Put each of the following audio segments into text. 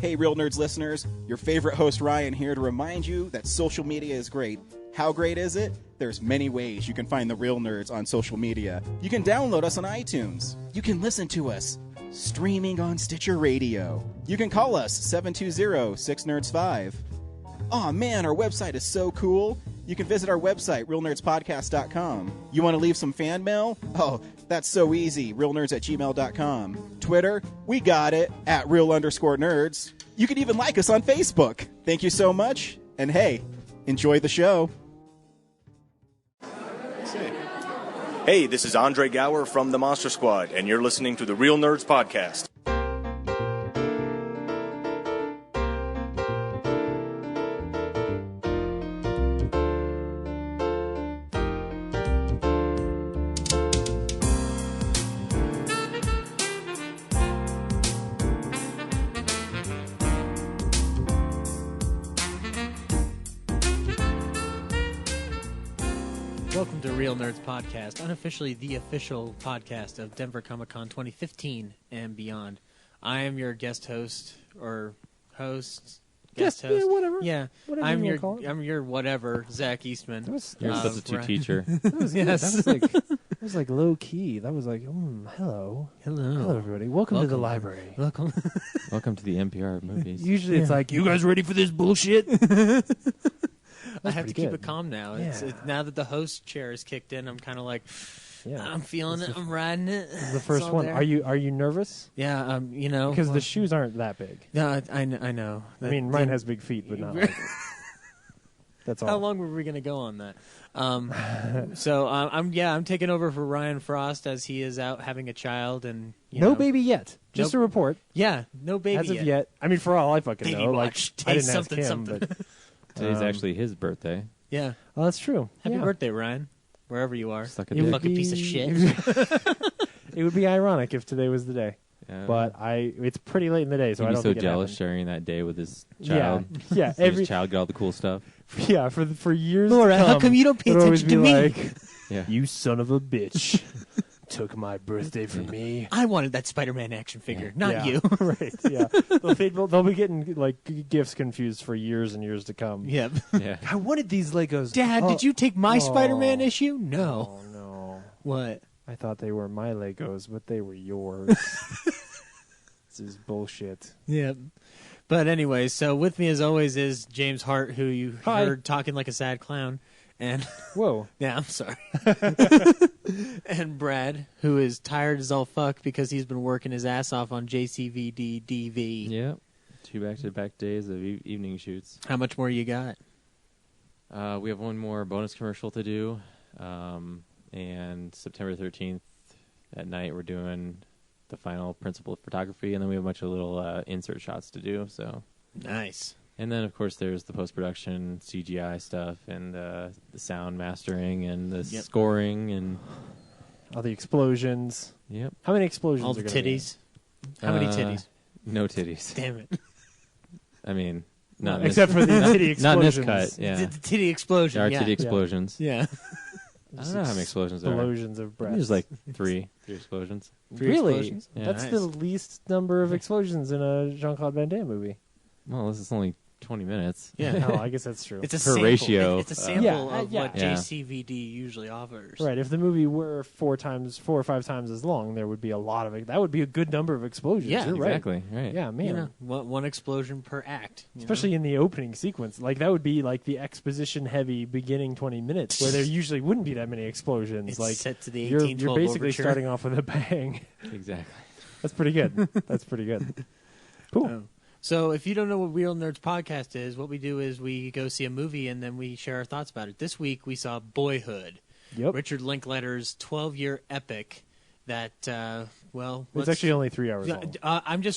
Hey, Real Nerds listeners, your favorite host Ryan here to remind you that social media is great. How great is it? There's many ways you can find the Real Nerds on social media. You can download us on iTunes. You can listen to us streaming on Stitcher Radio. You can call us 720-6nerds5. Aw man, our website is so cool. You can visit our website, realnerdspodcast.com. You want to leave some fan mail? Oh, that's so easy, realnerds@gmail.com. Twitter, we got it, @real_nerds. You can even like us on Facebook. Thank you so much, and hey, enjoy the show. Hey, this is Andre Gower from the Monster Squad, and you're listening to the Real Nerds Podcast. Welcome to Real Nerds Podcast, unofficially the official podcast of Denver Comic Con 2015 and beyond. I am your guest host, or host, guest host. Yeah, whatever. Yeah, Whatever I'm you your wanna call it. I'm your whatever, Zach Eastman. You're a substitute right. teacher. That was good. Yes. That was like low key. That was like, hello. Hello, everybody. Welcome to the library. Welcome. Welcome to the NPR of movies. Usually it's like, you guys ready for this bullshit? I have to pretty keep good. it calm now. Yeah. Now that the host chair is kicked in, I'm kind of like, Yeah. I'm feeling it. I'm riding it. This is the It's first all one. there. Are you nervous? Yeah. You know, Because well, the shoes aren't that big. No, I know. I mean, mine has big feet, but not like that's all. How long were we going to go on that? I'm taking over for Ryan Frost as he is out having a child and No baby yet. Just Nope. a report. Yeah, no baby As of yet. yet. I mean, for all I fucking Baby know. watch. Like, I Taste didn't ask him, something. but Today's actually his birthday. Yeah. oh, that's true. Happy Yeah. birthday, Ryan. Wherever you are. Suck a You dick. fucking piece of shit. It would be ironic if today was the day, Yeah. but it's pretty late in the day, so He'd I be don't so think it jealous happened. sharing that day with his child. Yeah. See his child get all the cool stuff. For years. Laura, to how come you don't pay it'll always attention be to me? like, Yeah. you son of a bitch, took my birthday from me. I wanted that Spider-Man action figure, not Yeah. you. Right? Yeah. They'll be getting like gifts confused for years and years to come. Yep. Yeah. I wanted these Legos. Dad, did you take my Oh. Spider-Man issue? No. Oh no! What? I thought they were my Legos, but they were yours. This is bullshit. Yep. But anyway, so with me as always is James Hart, who you Hi. heard talking like a sad clown. And Whoa! yeah, I'm sorry. And Brad, who is tired as all fuck because he's been working his ass off on JCVD DV. Yep. 2 back-to-back days of evening shoots. How much more you got? We have one more bonus commercial to do. And September 13th at night, we're doing the final principle of photography. And then we have a bunch of little insert shots to do. So, Nice. and then, of course, there's the post-production CGI stuff and the sound mastering and the Yep. scoring and... All the explosions. Yep. How many explosions? All the are gonna be? titties. How many titties? No titties. Damn it. I mean, not in Except this, for the not- titty Not in this explosions. cut, yeah. The titty explosion. There are yeah. titty explosions. Yeah. I don't know how many explosions there are. Explosions of breath. There's like three explosions. Three really? explosions? Yeah. That's Nice. the least number of explosions in a Jean-Claude Van Damme movie. Well, this is only 20 minutes. Yeah. Oh, I guess that's true. It's a Per sample. ratio, It's a sample Yeah, of yeah. what Yeah. JCVD usually offers. Right, if the movie were 4 or 5 times as long, there would be a lot of it. That would be a good number of explosions. Yeah, You're Exactly, right. right. Yeah, man. You know, one explosion per act. you Especially know? in the opening sequence. Like, that would be like the exposition-heavy beginning 20 minutes, where there usually wouldn't be that many explosions. It's like, set to the you're 1812 basically overture. starting off with a bang. Exactly. That's pretty good. That's pretty good. Cool. Oh. So if you don't know what Real Nerds Podcast is, what we do is we go see a movie and then we share our thoughts about it. This week we saw Boyhood, Yep. Richard Linklater's 12-year epic that, well... It's actually only 3 hours long.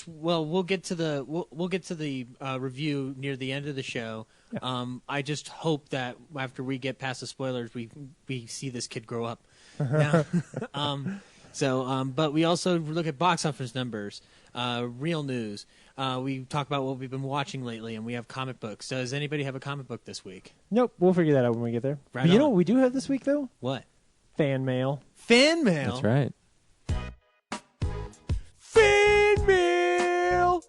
We'll get to the review near the end of the show. Yeah. I just hope that after we get past the spoilers, we see this kid grow up. Now, but we also look at box office numbers, real news. We talk about what we've been watching lately, and we have comic books. Does anybody have a comic book this week? Nope, we'll figure that out when we get there. Right But you know on. what we do have this week, though? What? Fan mail. Fan mail. That's right. Fan mail!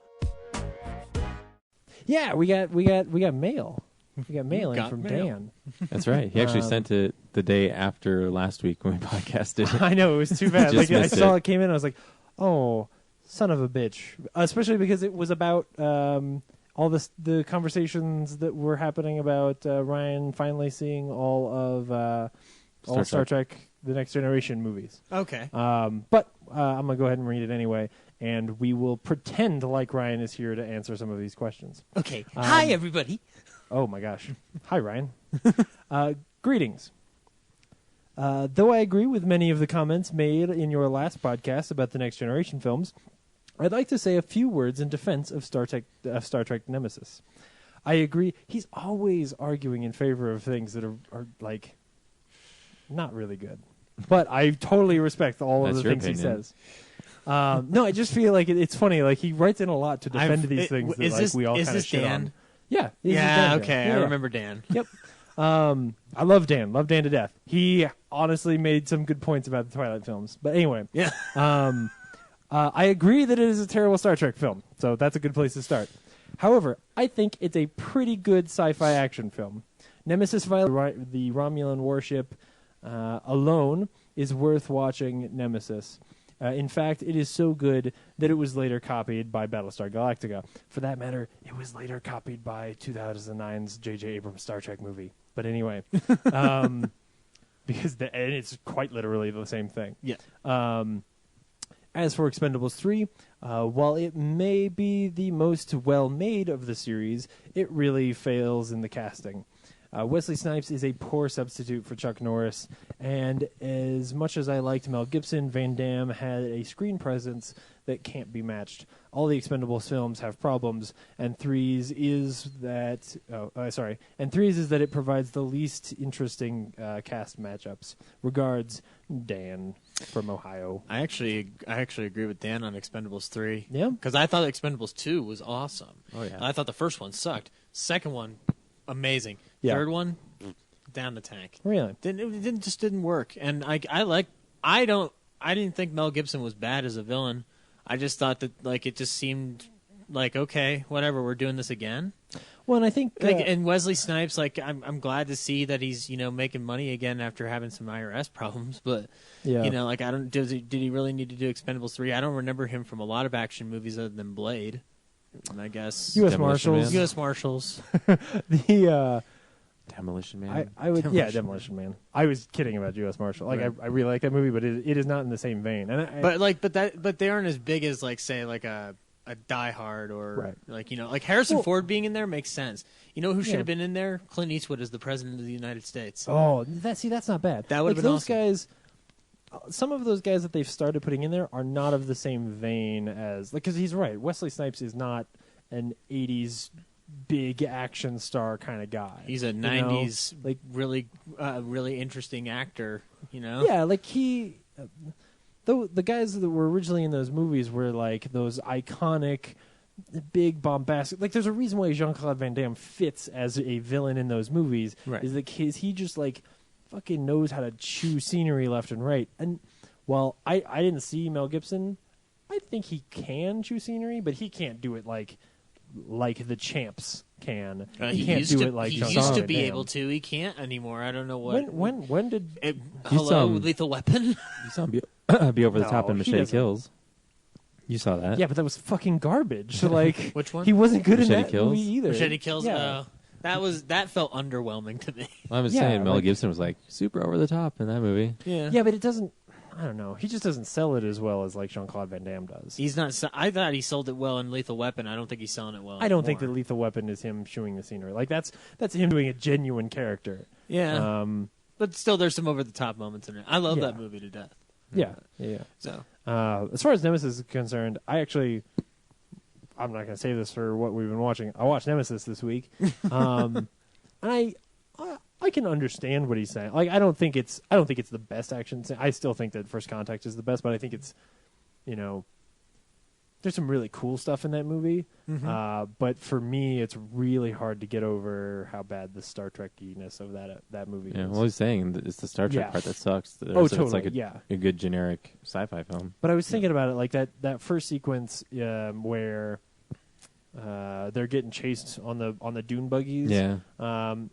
Yeah, we got mail. We got mail in got from mail. Dan. That's right. He actually sent it the day after last week when we podcasted. I know, it was too bad. Just Like I missed saw it. it came in, I was like, "Oh, son of a bitch!" Especially because it was about all the conversations that were happening about Ryan finally seeing all of all Star Trek: The Next Generation movies. Okay. But I'm gonna go ahead and read it anyway, and we will pretend like Ryan is here to answer some of these questions. Okay. Hi, everybody. Oh my gosh. Hi, Ryan. Greetings. Though I agree with many of the comments made in your last podcast about the Next Generation films, I'd like to say a few words in defense of Star Trek Nemesis. I agree. He's always arguing in favor of things that are like not really good. But I totally respect all of That's the your things he opinion. says. No, I just feel like it's funny. Like he writes in a lot to defend these things that is like this, we all is kind of this shit Dan? on. Yeah. this is Yeah. Dan. Okay. Yeah, I yeah. remember Dan. Yep. I love Dan. Love Dan to death. He honestly made some good points about the Twilight films. But anyway, Yeah. I agree that it is a terrible Star Trek film, so that's a good place to start. However, I think it's a pretty good sci-fi action film. Nemesis via the Romulan warship alone is worth watching Nemesis. In fact, it is so good that it was later copied by Battlestar Galactica. For that matter, it was later copied by 2009's J.J. Abrams Star Trek movie. But anyway, because and it's quite literally the same thing. Yeah. As for Expendables 3, while it may be the most well-made of the series, it really fails in the casting. Wesley Snipes is a poor substitute for Chuck Norris, and as much as I liked Mel Gibson, Van Damme had a screen presence that can't be matched. All the Expendables films have problems, and Three's is that it provides the least interesting cast matchups. Regards, Dan from Ohio. I actually agree with Dan on Expendables 3. Yeah? Because I thought Expendables 2 was awesome. Oh, yeah. I thought the first one sucked. Second one, amazing. Yeah. Third one, down the tank. Really? It just didn't work. And I didn't think Mel Gibson was bad as a villain. I just thought that like it just seemed like okay, whatever, we're doing this again. Well, and I think And Wesley Snipes, like I'm glad to see that he's making money again after having some IRS problems. But yeah. like did he really need to do Expendables 3? I don't remember him from a lot of action movies other than Blade. And I guess U.S. Demolition Marshals. Man. U.S. Marshals. The Demolition Man. I would Demolition Man. I was kidding about U.S. Marshal. Like Right. I really like that movie, but it is not in the same vein. And But they aren't as big as like say like a Die Hard or Right. like Harrison Ford being in there makes sense. You know who should Yeah. have been in there? Clint Eastwood as the president of the United States. that's not bad. That would've like been those awesome. guys. Some of those guys that they've started putting in there are not of the same vein as because he's right. Wesley Snipes is not an '80s big action star kind of guy. He's a you know? '90s like really interesting actor. yeah, like he. Though the guys that were originally in those movies were like those iconic, big bombastic. Like there's a reason why Jean-Claude Van Damme fits as a villain in those movies. Right. Is that he just like fucking knows how to chew scenery left and right. And while I didn't see Mel Gibson, I think he can chew scenery, but he can't do it like the champs can. He can't do it like he Jean-Claude used to Van be Damme. able to. He can't anymore. I don't know what. When did Hello, saw him- Lethal Weapon. You saw him be over the top No, in he Machete doesn't. Kills. You saw that? Yeah, but that was fucking garbage. So like, Which one? He wasn't good in Machete that Kills? movie either. Machete Kills. Yeah. That felt underwhelming to me. Well, I was Yeah, saying Mel like- Gibson was like super over the top in that movie. Yeah, but it doesn't. I don't know. He just doesn't sell it as well as like Jean-Claude Van Damme does. He's not. I thought he sold it well in Lethal Weapon. I don't think he's selling it well. I don't think that anymore. Lethal Weapon is him chewing the scenery. Like that's him doing a genuine character. Yeah, but still, there's some over the top moments in it. I love Yeah. that movie to death. Yeah. So As far as Nemesis is concerned, I'm not going to save this for what we've been watching. I watched Nemesis this week, and I can understand what he's saying. Like I don't think it's the best action scene. I still think that First Contact is the best, but I think it's, there's some really cool stuff in that movie. But for me, it's really hard to get over how bad the Star Trek-iness of that movie Yeah, is. well, he's saying that it's the Star Trek Yeah. part that sucks. Oh, It's like totally, yeah. a good generic sci-fi film. But I was thinking about it, like that first sequence where they're getting chased on the dune buggies. Yeah.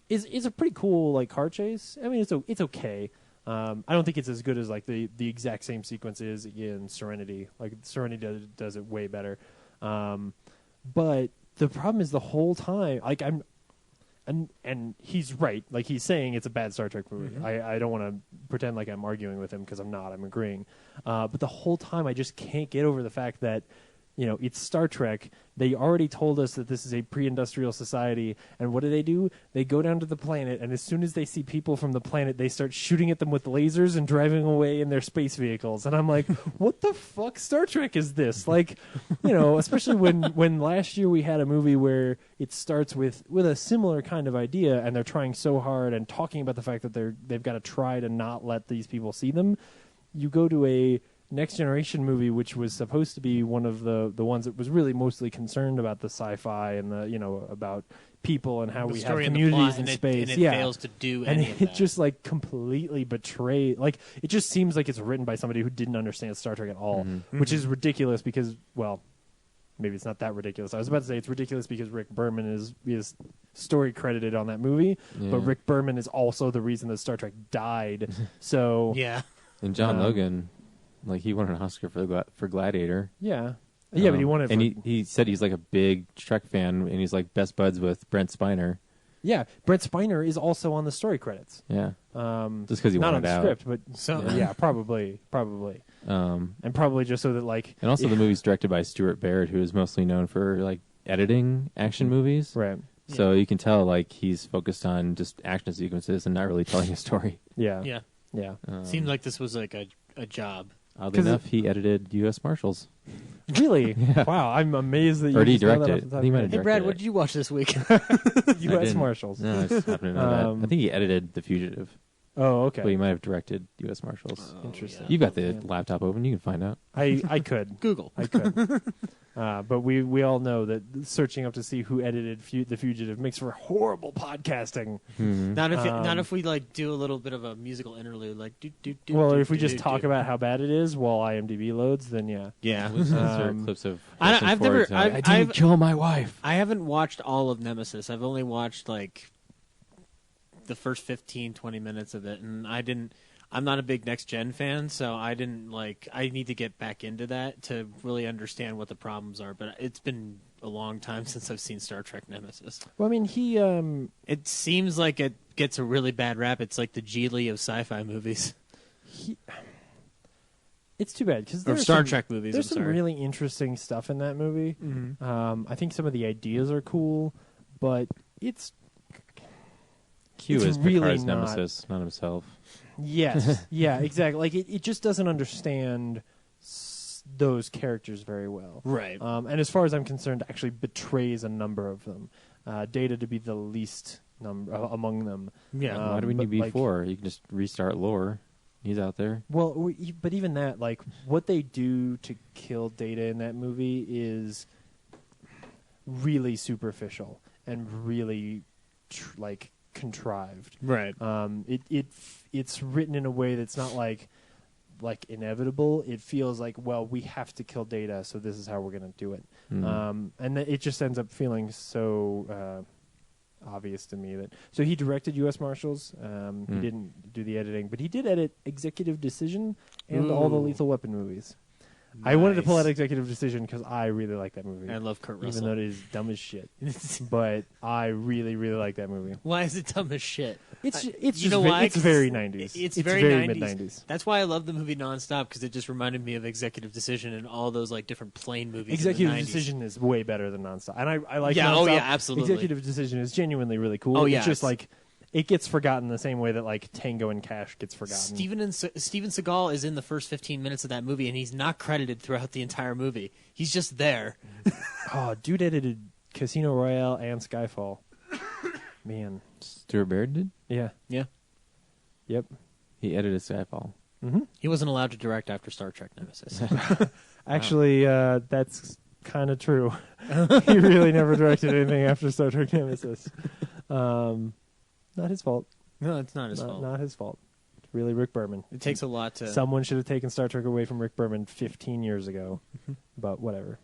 Is a pretty cool like car chase. I mean, it's okay. I don't think it's as good as like the exact same sequence is in Serenity. Like Serenity does it way better. But the problem is the whole time, like and he's right. Like he's saying it's a bad Star Trek movie. Mm-hmm. I don't want to pretend like I'm arguing with him because I'm not. I'm agreeing. But the whole time I just can't get over the fact that, you know, it's Star Trek. They already told us that this is a pre-industrial society, and what do? They go down to the planet, and as soon as they see people from the planet, they start shooting at them with lasers and driving away in their space vehicles. And I'm like, what the fuck Star Trek is this? Like, you know, especially when last year we had a movie where it starts with a similar kind of idea, and they're trying so hard and talking about the fact that they've got to try to not let these people see them. You go to a Next Generation movie, which was supposed to be one of the ones that was really mostly concerned about the sci-fi and the, you know, about people and how The we have story and the communities plot, in and space. it fails to do and any of it that. just like completely betrays. Like it just seems like it's written by somebody who didn't understand Star Trek at all, which is ridiculous because, well, maybe it's not that ridiculous. I was about to say it's ridiculous because Rick Berman is story credited on that movie, but Rick Berman is also the reason that Star Trek died. So Yeah. And John Logan, like he won an Oscar for Gladiator. yeah, but he wanted. And he said he's like a big Trek fan, and he's like best buds with Brent Spiner. Yeah, Brett Spiner is also on the story credits. Yeah, just because he Not on wanted the out. script, but So- yeah, probably, and probably just so that like, And also the movie's directed by Stuart Baird, who is mostly known for like editing action movies. right? So you can tell like he's focused on just action sequences and not really telling a story. Yeah, Yeah. yeah. Seemed like this was like a job. Oddly 'Cause enough, he edited U.S. Marshals. Really? Wow, I'm amazed that you Or did he just know that direct off it? the top He of might your have Hey, directed Brad, it. what did you watch this week? head. I U.S. didn't. Marshals. No, I just happen to know that. I think he edited The Fugitive, Oh, okay. but he might have directed U.S. Marshals. Interesting. You've got the laptop open. You can find out. I could. Google. I could. But we all know that searching up to see who edited The Fugitive makes for horrible podcasting. Not if we like do a little bit of a musical interlude, like Well, if we just talk about how bad it is while IMDb loads, then yeah. yeah. Those are clips of. I've Harrison never- Ford I've- saying, I didn't I've- kill my wife. I haven't watched all of Nemesis. I've only watched like the first 15, 20 minutes of it, and I'm not a big Next Gen fan, so I need to get back into that to really understand what the problems are. But it's been a long time since I've seen Star Trek Nemesis. Well, I mean, he It seems like it gets a really bad rap. It's like the Geely of sci-fi movies. it's too bad because Or Star Trek movies, There's I'm some sorry. really interesting stuff in that movie. I think some of the ideas are cool, but it's Q It's is really Picard's not- nemesis, not himself. yes, yeah, exactly. Like it just doesn't understand those characters very well. Right. And as far as I'm concerned, actually betrays a number of them. Data to be the least number among them. Yeah. Why do we but, need like- B4? You can just restart lore. He's out there. Well, but even that, like, what they do to kill Data in that movie is really superficial and really, contrived. Right. It's written in a way that's not like inevitable. It feels like, well, we have to kill Data, so this is how we're going to do it. And it just ends up feeling so obvious to me that. So he directed U.S. Marshals. He didn't do the editing, but he did edit Executive Decision and all the Ooh. Lethal Weapon movies. I wanted to pull Nice. out Executive Decision because I really like that movie. I love Kurt even Russell. though it is dumb as shit. But I really, really like that movie. Why is it dumb as shit? It's You just know why? it's very 90s. It's very mid 90s. 90s. That's why I love the movie Nonstop, because it just reminded me of Executive Decision and all those like different plane movies. Executive in the 90s. Decision is way better than Nonstop, and I like. Yeah, Nonstop. oh, yeah, absolutely. Executive Decision is genuinely really cool. Oh, yeah, it's just it's- like it gets forgotten the same way that like Tango and Cash gets forgotten. Steven Seagal is in the first 15 minutes of that movie, and he's not credited throughout the entire movie. He's just there. Oh, dude edited Casino Royale and Skyfall. Man, Stuart Baird did. yeah, Yeah. yep. He edited Skyfall. He wasn't allowed to direct after Star Trek Nemesis. Actually, that's kind of true. He really never directed anything after Star Trek Nemesis. Not his fault. No, it's not his fault. Not his fault. It's really Rick Berman. It takes a lot to. Someone should have taken Star Trek away from Rick Berman 15 years ago. But whatever.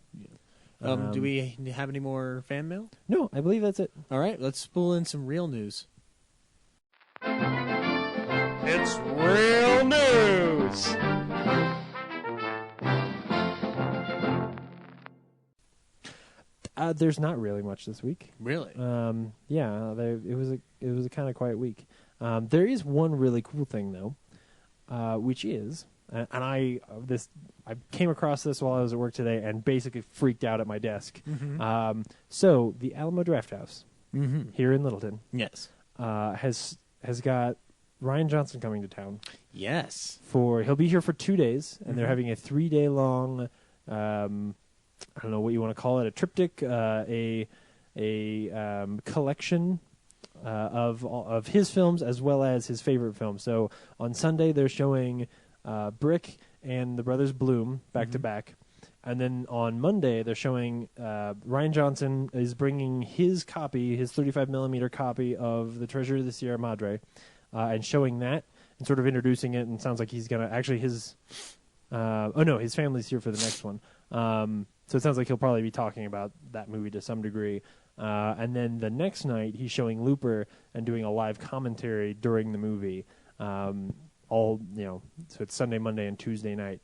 Do we have any more fan mail? No, I believe that's it. All right, let's spool in some real news. It's real news. There's not really much this week. Really? It was a kind of quiet week. There is one really cool thing though, which is, and I came across this while I was at work today and basically freaked out at my desk. Mm-hmm. So the Alamo Drafthouse here in Littleton, Yes. has got Ryan Johnson coming to town. Yes. He'll be here for 2 days, and they're having a 3-day long, I don't know what you want to call it, a triptych, a collection of his films as well as his favorite films. So on Sunday they're showing Brick and the Brothers Bloom back to back, and then on Monday they're showing Ryan Johnson is bringing his 35mm copy of The Treasure of the Sierra Madre, and showing that and sort of introducing it. And it sounds like he's gonna actually his family's here for the next one. So it sounds like he'll probably be talking about that movie to some degree. And then the next night, he's showing Looper and doing a live commentary during the movie. So it's Sunday, Monday, and Tuesday night.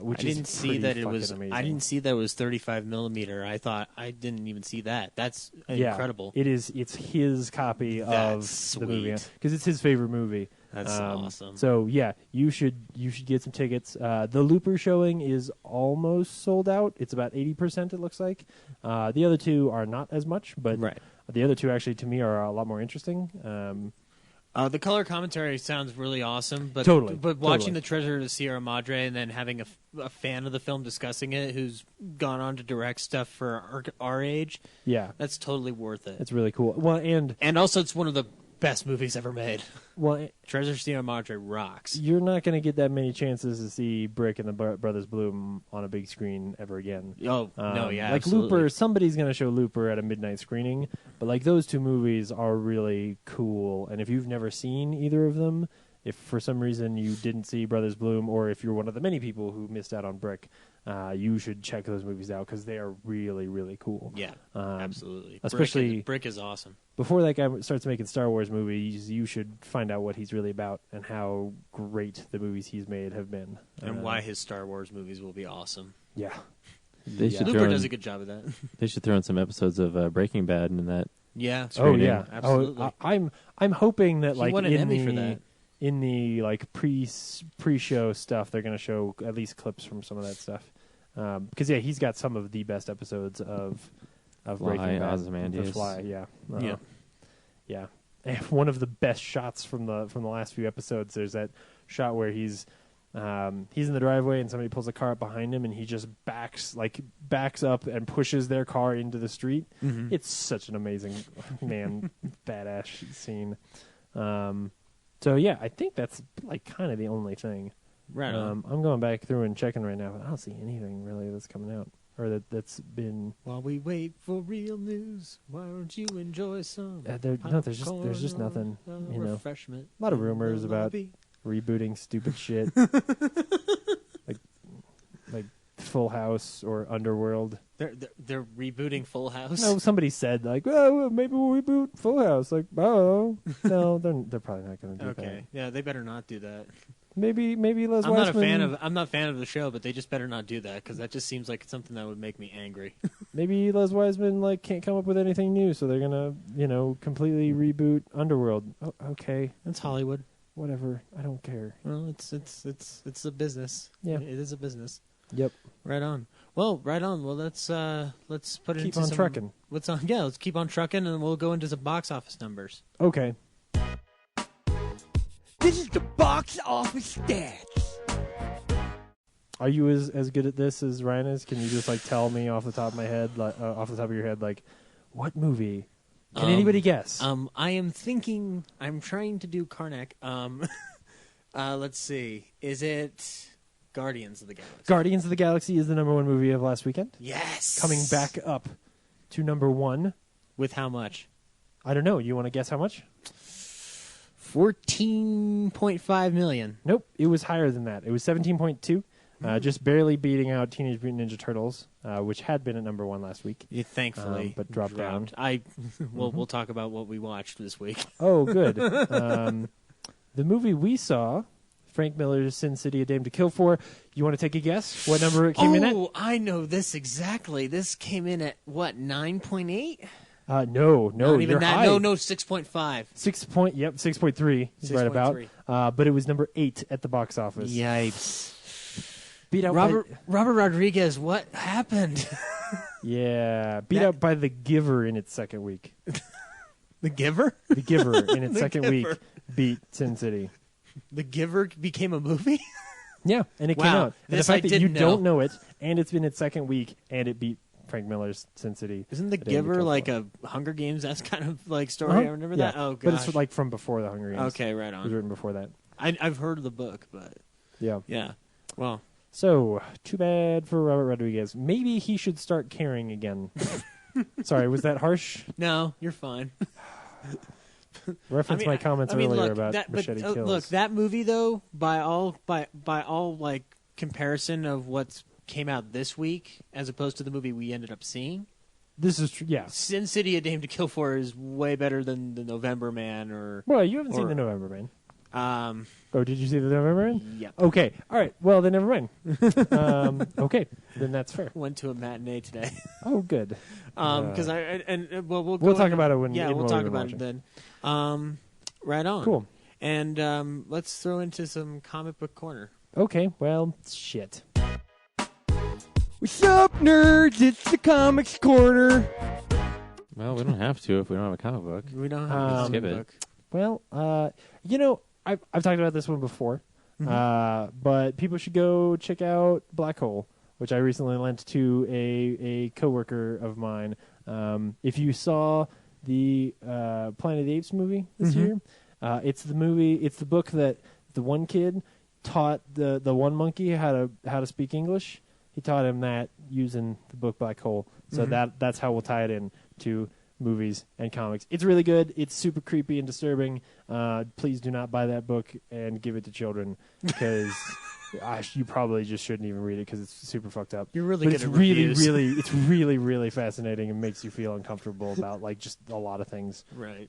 Which I didn't is see that it was. amazing. I didn't see that it was 35mm. I thought I didn't even see that. That's incredible. It is. It's his copy That's of the movie sweet. because it's his favorite movie. That's awesome. So yeah, you should get some tickets. The Looper showing is almost sold out. It's about 80%. It looks like. The other two are not as much, but Right. the other two actually to me are a lot more interesting. The color commentary sounds really awesome, but Totally, But watching totally. The Treasure of the Sierra Madre and then having a fan of the film discussing it, who's gone on to direct stuff for our age, Yeah, that's totally worth it. it's really cool. Well, And also, it's one of the best movies ever made. well, Treasure of Sierra Madre rocks. you're not going to get that many chances to see Brick and the Brothers Bloom on a big screen ever again. Oh no, yeah, like absolutely. Looper, somebody's going to show Looper at a midnight screening, but like those two movies are really cool. And if you've never seen either of them, if for some reason you didn't see Brothers Bloom, or if you're one of the many people who missed out on Brick, you should check those movies out because they are really, really cool. Yeah, absolutely. especially- Brick is awesome. Before that guy starts making Star Wars movies, you should find out what he's really about and how great the movies he's made have been. And why his Star Wars movies will be awesome. Yeah. They should Looper throw does a in, good job of that. they should throw in some episodes of Breaking Bad in that. Yeah. Oh Screening. yeah, Absolutely. I'm hoping that He like won an in Emmy the for that. in the like pre-show stuff, they're going to show at least clips from some of that stuff. Because yeah, he's got some of the best episodes of Fly, Breaking Bad. Ozymandias. The Fly, yeah, Yeah. yeah. And one of the best shots from the last few episodes. There's that shot where he's in the driveway and somebody pulls a car up behind him and he just backs up and pushes their car into the street. Mm-hmm. It's such an amazing badass scene. So yeah, I think that's like kind of the only thing. Right on. I'm going back through and checking right now, but I don't see anything really that's coming out or that's been. While we wait for real news, why don't you enjoy some? There's just nothing. popcorn, You know, refreshment. a lot of in the rumors about lobby. rebooting stupid shit, like Full House or Underworld. They're rebooting Full House. No, somebody said like, oh, maybe we'll reboot Full House. Like, oh, no, they're probably not going to do that. Okay. Yeah, they better not do that. Maybe Les I'm not a fan Wiseman. of. I'm not a fan of the show, but they just better not do that because that just seems like something that would make me angry. Maybe Les Wiseman like can't come up with anything new, so they're gonna completely reboot Underworld. Oh, okay, That's Hollywood. whatever. I don't care. Well, it's a business. Yeah. It is a business. Yep. Right on. Well, right on. Well, let's put it Keep into on some, trucking. What's on? Yeah, let's keep on trucking, and we'll go into some box office numbers. Okay. This is the box office stats. Are you as good at this as Ryan is? Can you just like tell me off the top of my head, like off the top of your head, like what movie? Can anybody guess? I am thinking. I'm trying to do Karnak. Let's see. Is it Guardians of the Galaxy? Guardians of the Galaxy is the number 1 movie of last weekend. Yes. Coming back up to number 1. With how much? I don't know. You want to guess how much? 14.5 million. Nope. It was higher than that. It was 17.2. just barely beating out Teenage Mutant Ninja Turtles, which had been at number 1 last week. Yeah, thankfully, but dropped down. We'll talk about what we watched this week. Oh, good. The movie we saw, Frank Miller's Sin City: A Dame to Kill For. You want to take a guess what number it came in at? Oh, I know this exactly. This came in at what, 9.8? No, Not even you're that. high. No, 6.5. 6.3 is right about. But it was number 8 at the box office. Yikes! Beat out Robert Rodriguez. What happened? beat out by The Giver in its second week. The Giver? The Giver in its second week Giver. beat Sin City. The Giver became a movie? Yeah, and it Wow, came out. And the this fact I that you didn't don't know. know it, and it's been its second week, and it beat Frank Miller's Sin City. Isn't The A Dame to Giver Kill like For. a Hunger Games? That's kind of like story. Uh-huh. I remember Yeah, that. Oh, gosh. but it's like from before the Hunger Games. Okay, right It was on. written before that. I've heard of the book, but Yeah. yeah. Well, So, too bad for Robert Rodriguez. Maybe he should start caring again. Sorry, was that harsh? no, you're fine. Reference my comments earlier look, about that, Machete but, Kills. look, that movie though, by all like comparison of what's came out this week, as opposed to the movie we ended up seeing, This is true. Yeah. Sin City: A Dame to Kill For is way better than the November Man or. Well, you haven't seen Or- the November Man. Um, Oh, did you see the November Man? yep. Okay. All right. Well, then never mind. Okay. Then that's fair. Went to a matinee today. Oh, good. Because we'll We'll go talk into- about it when yeah in we'll what talk we've been about it watching. then. Right on. Cool. And let's throw into some comic book corner. Okay. Well, shit. What's up, nerds? It's the Comics Corner. Well, we don't have to if we don't have a comic book. We don't have a Skip comic it. book. Well, I've talked about this one before, Mm-hmm. but people should go check out Black Hole, which I recently lent to a coworker of mine. If you saw the Planet of the Apes movie this year, it's the book that the one kid taught the one monkey how to speak English. He taught him that using the book Black Hole. So that's how we'll tie it in to movies and comics. It's really good. It's super creepy and disturbing. Please do not buy that book and give it to children because you probably just shouldn't even read it because it's super fucked up. You're really But good it's at really, reviews. it's really, really fascinating and makes you feel uncomfortable about like just a lot of things. Right.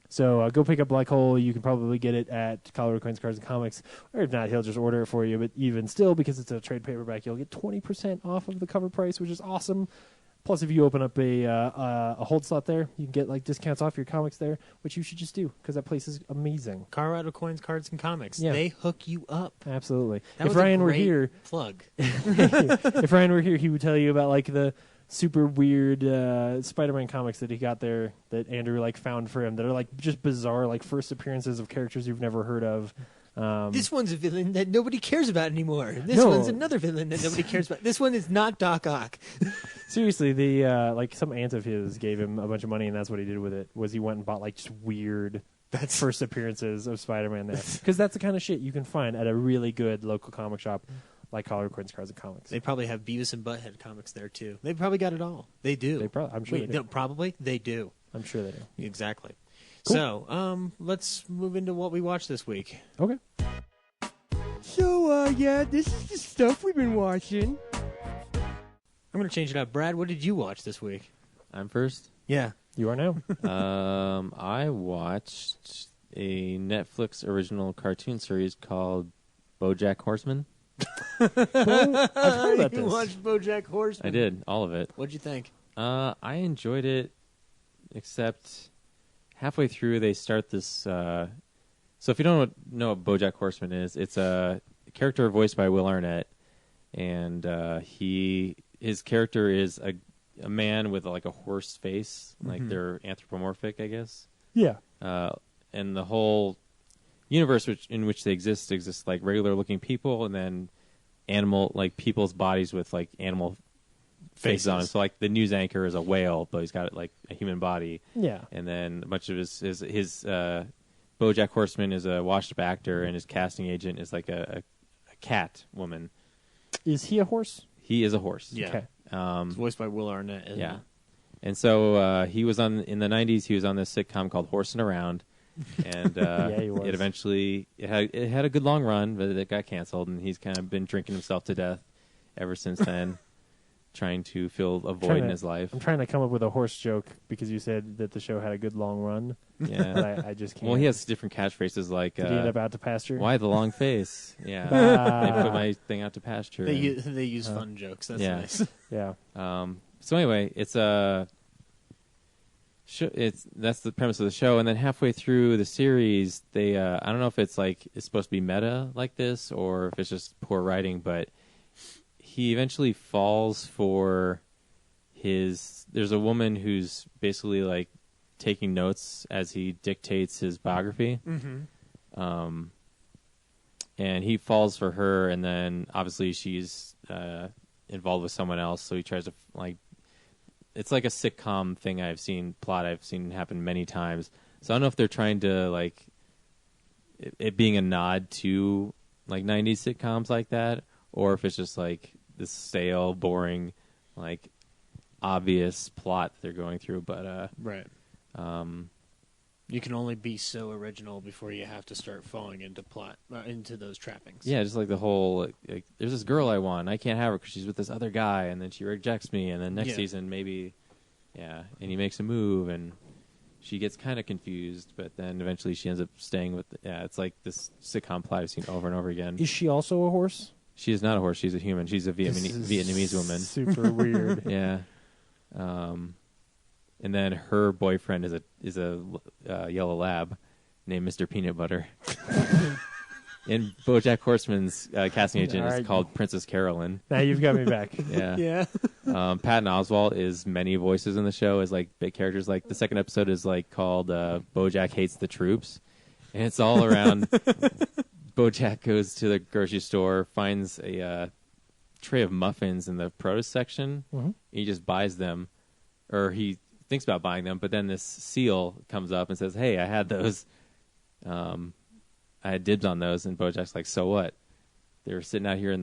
So go pick up Black Hole. You can probably get it at Colorado Coins, Cards, and Comics. Or if not, he'll just order it for you. But even still, because it's a trade paperback, you'll get 20% off of the cover price, which is awesome. Plus, if you open up a hold slot there, you can get like discounts off your comics there, which you should just do because that place is amazing. Colorado Coins, Cards, and Comics. Yeah. They hook you up. Absolutely. That If was a Ryan were great here, plug. if Ryan were here, he would tell you about like the super weird Spider-Man comics that he got there that Andrew like found for him that are like just bizarre like first appearances of characters you've never heard of. This one's a villain that nobody cares about anymore. This No. one's another villain that nobody cares about. This one is not Doc Ock. Seriously, the like some aunt of his gave him a bunch of money, and that's what he did with it. Was he went and bought like just weird first appearances of Spider-Man there because that's the kind of shit you can find at a really good local comic shop like Colorado Coins, Cards, and Comics. They probably have Beavis and Butthead comics there too. They've probably got it all. They do. I'm sure Wait, they do. no, probably they do. I'm sure they do. Exactly. Cool. So, let's move into what we watched this week. Okay. So, yeah, this is the stuff we've been watching. I'm going to change it up. Brad, what did you watch this week? I'm first. Yeah. You are now. I watched a Netflix original cartoon series called BoJack Horseman. I've heard about You this. watched BoJack Horseman. I did all of it. What'd you think? I enjoyed it, except halfway through they start this. So if you don't know what BoJack Horseman is, it's a character voiced by Will Arnett, and his character is a man with like a horse face, like they're anthropomorphic, I guess. Yeah. And the whole universe in which they exist like regular looking people, and then like people's bodies with like animal faces on him. So like the news anchor is a whale, but he's got like a human body. Yeah. And then a bunch of his BoJack Horseman is a washed-up actor, and his casting agent is like a cat woman. Is he a horse? He is a horse. Yeah. Okay. It's voiced by Will Arnett. Isn't Yeah. it? And so he was in the 90s, he was on this sitcom called Horsing Around, And he was. it had a good long run, but it got canceled, and he's kind of been drinking himself to death ever since then, trying to fill a void in his life. I'm trying to come up with a horse joke because you said that the show had a good long run. Yeah, But I just can't. well, he has different catchphrases like Did he end up out to pasture? "Why the long face?" Yeah, they put my thing out to pasture. They and- use fun jokes. That's Yeah. nice. Yeah. So anyway, it's a. That's the premise of the show, and then halfway through the series, they I don't know if it's supposed to be meta like this or if it's just poor writing, but he eventually falls for there's a woman who's basically like taking notes as he dictates his biography. And he falls for her, and then obviously she's involved with someone else, so he tries to it's like a sitcom thing I've seen happen many times. So I don't know if they're trying to it being a nod to 90s sitcoms like that, or if it's just this stale, boring, obvious plot that they're going through. But Right. You can only be so original before you have to start falling into into those trappings. yeah, just the whole there's this girl I want, I can't have her because she's with this other guy, and then she rejects me, and then next season maybe, and he makes a move, and she gets kind of confused, but then eventually she ends up staying with. It's like this sitcom plot I've seen over and over again. Is she also a horse? She is not a horse; she's a human. She's a Vietnamese woman. Super weird. Yeah. And then her boyfriend is a yellow lab named Mr. Peanut Butter. And BoJack Horseman's casting agent is called Princess Carolyn. Now you've got me back. Yeah. Yeah. Patton Oswalt is many voices in the show as big characters. The second episode is called BoJack Hates the Troops, and it's all around. BoJack goes to the grocery store, finds a tray of muffins in the produce section. Mm-hmm. He just buys them, or he thinks about buying them, but then this seal comes up and says, "Hey, I had those. I had dibs on those." And BoJack's like, "So what? They were sitting out here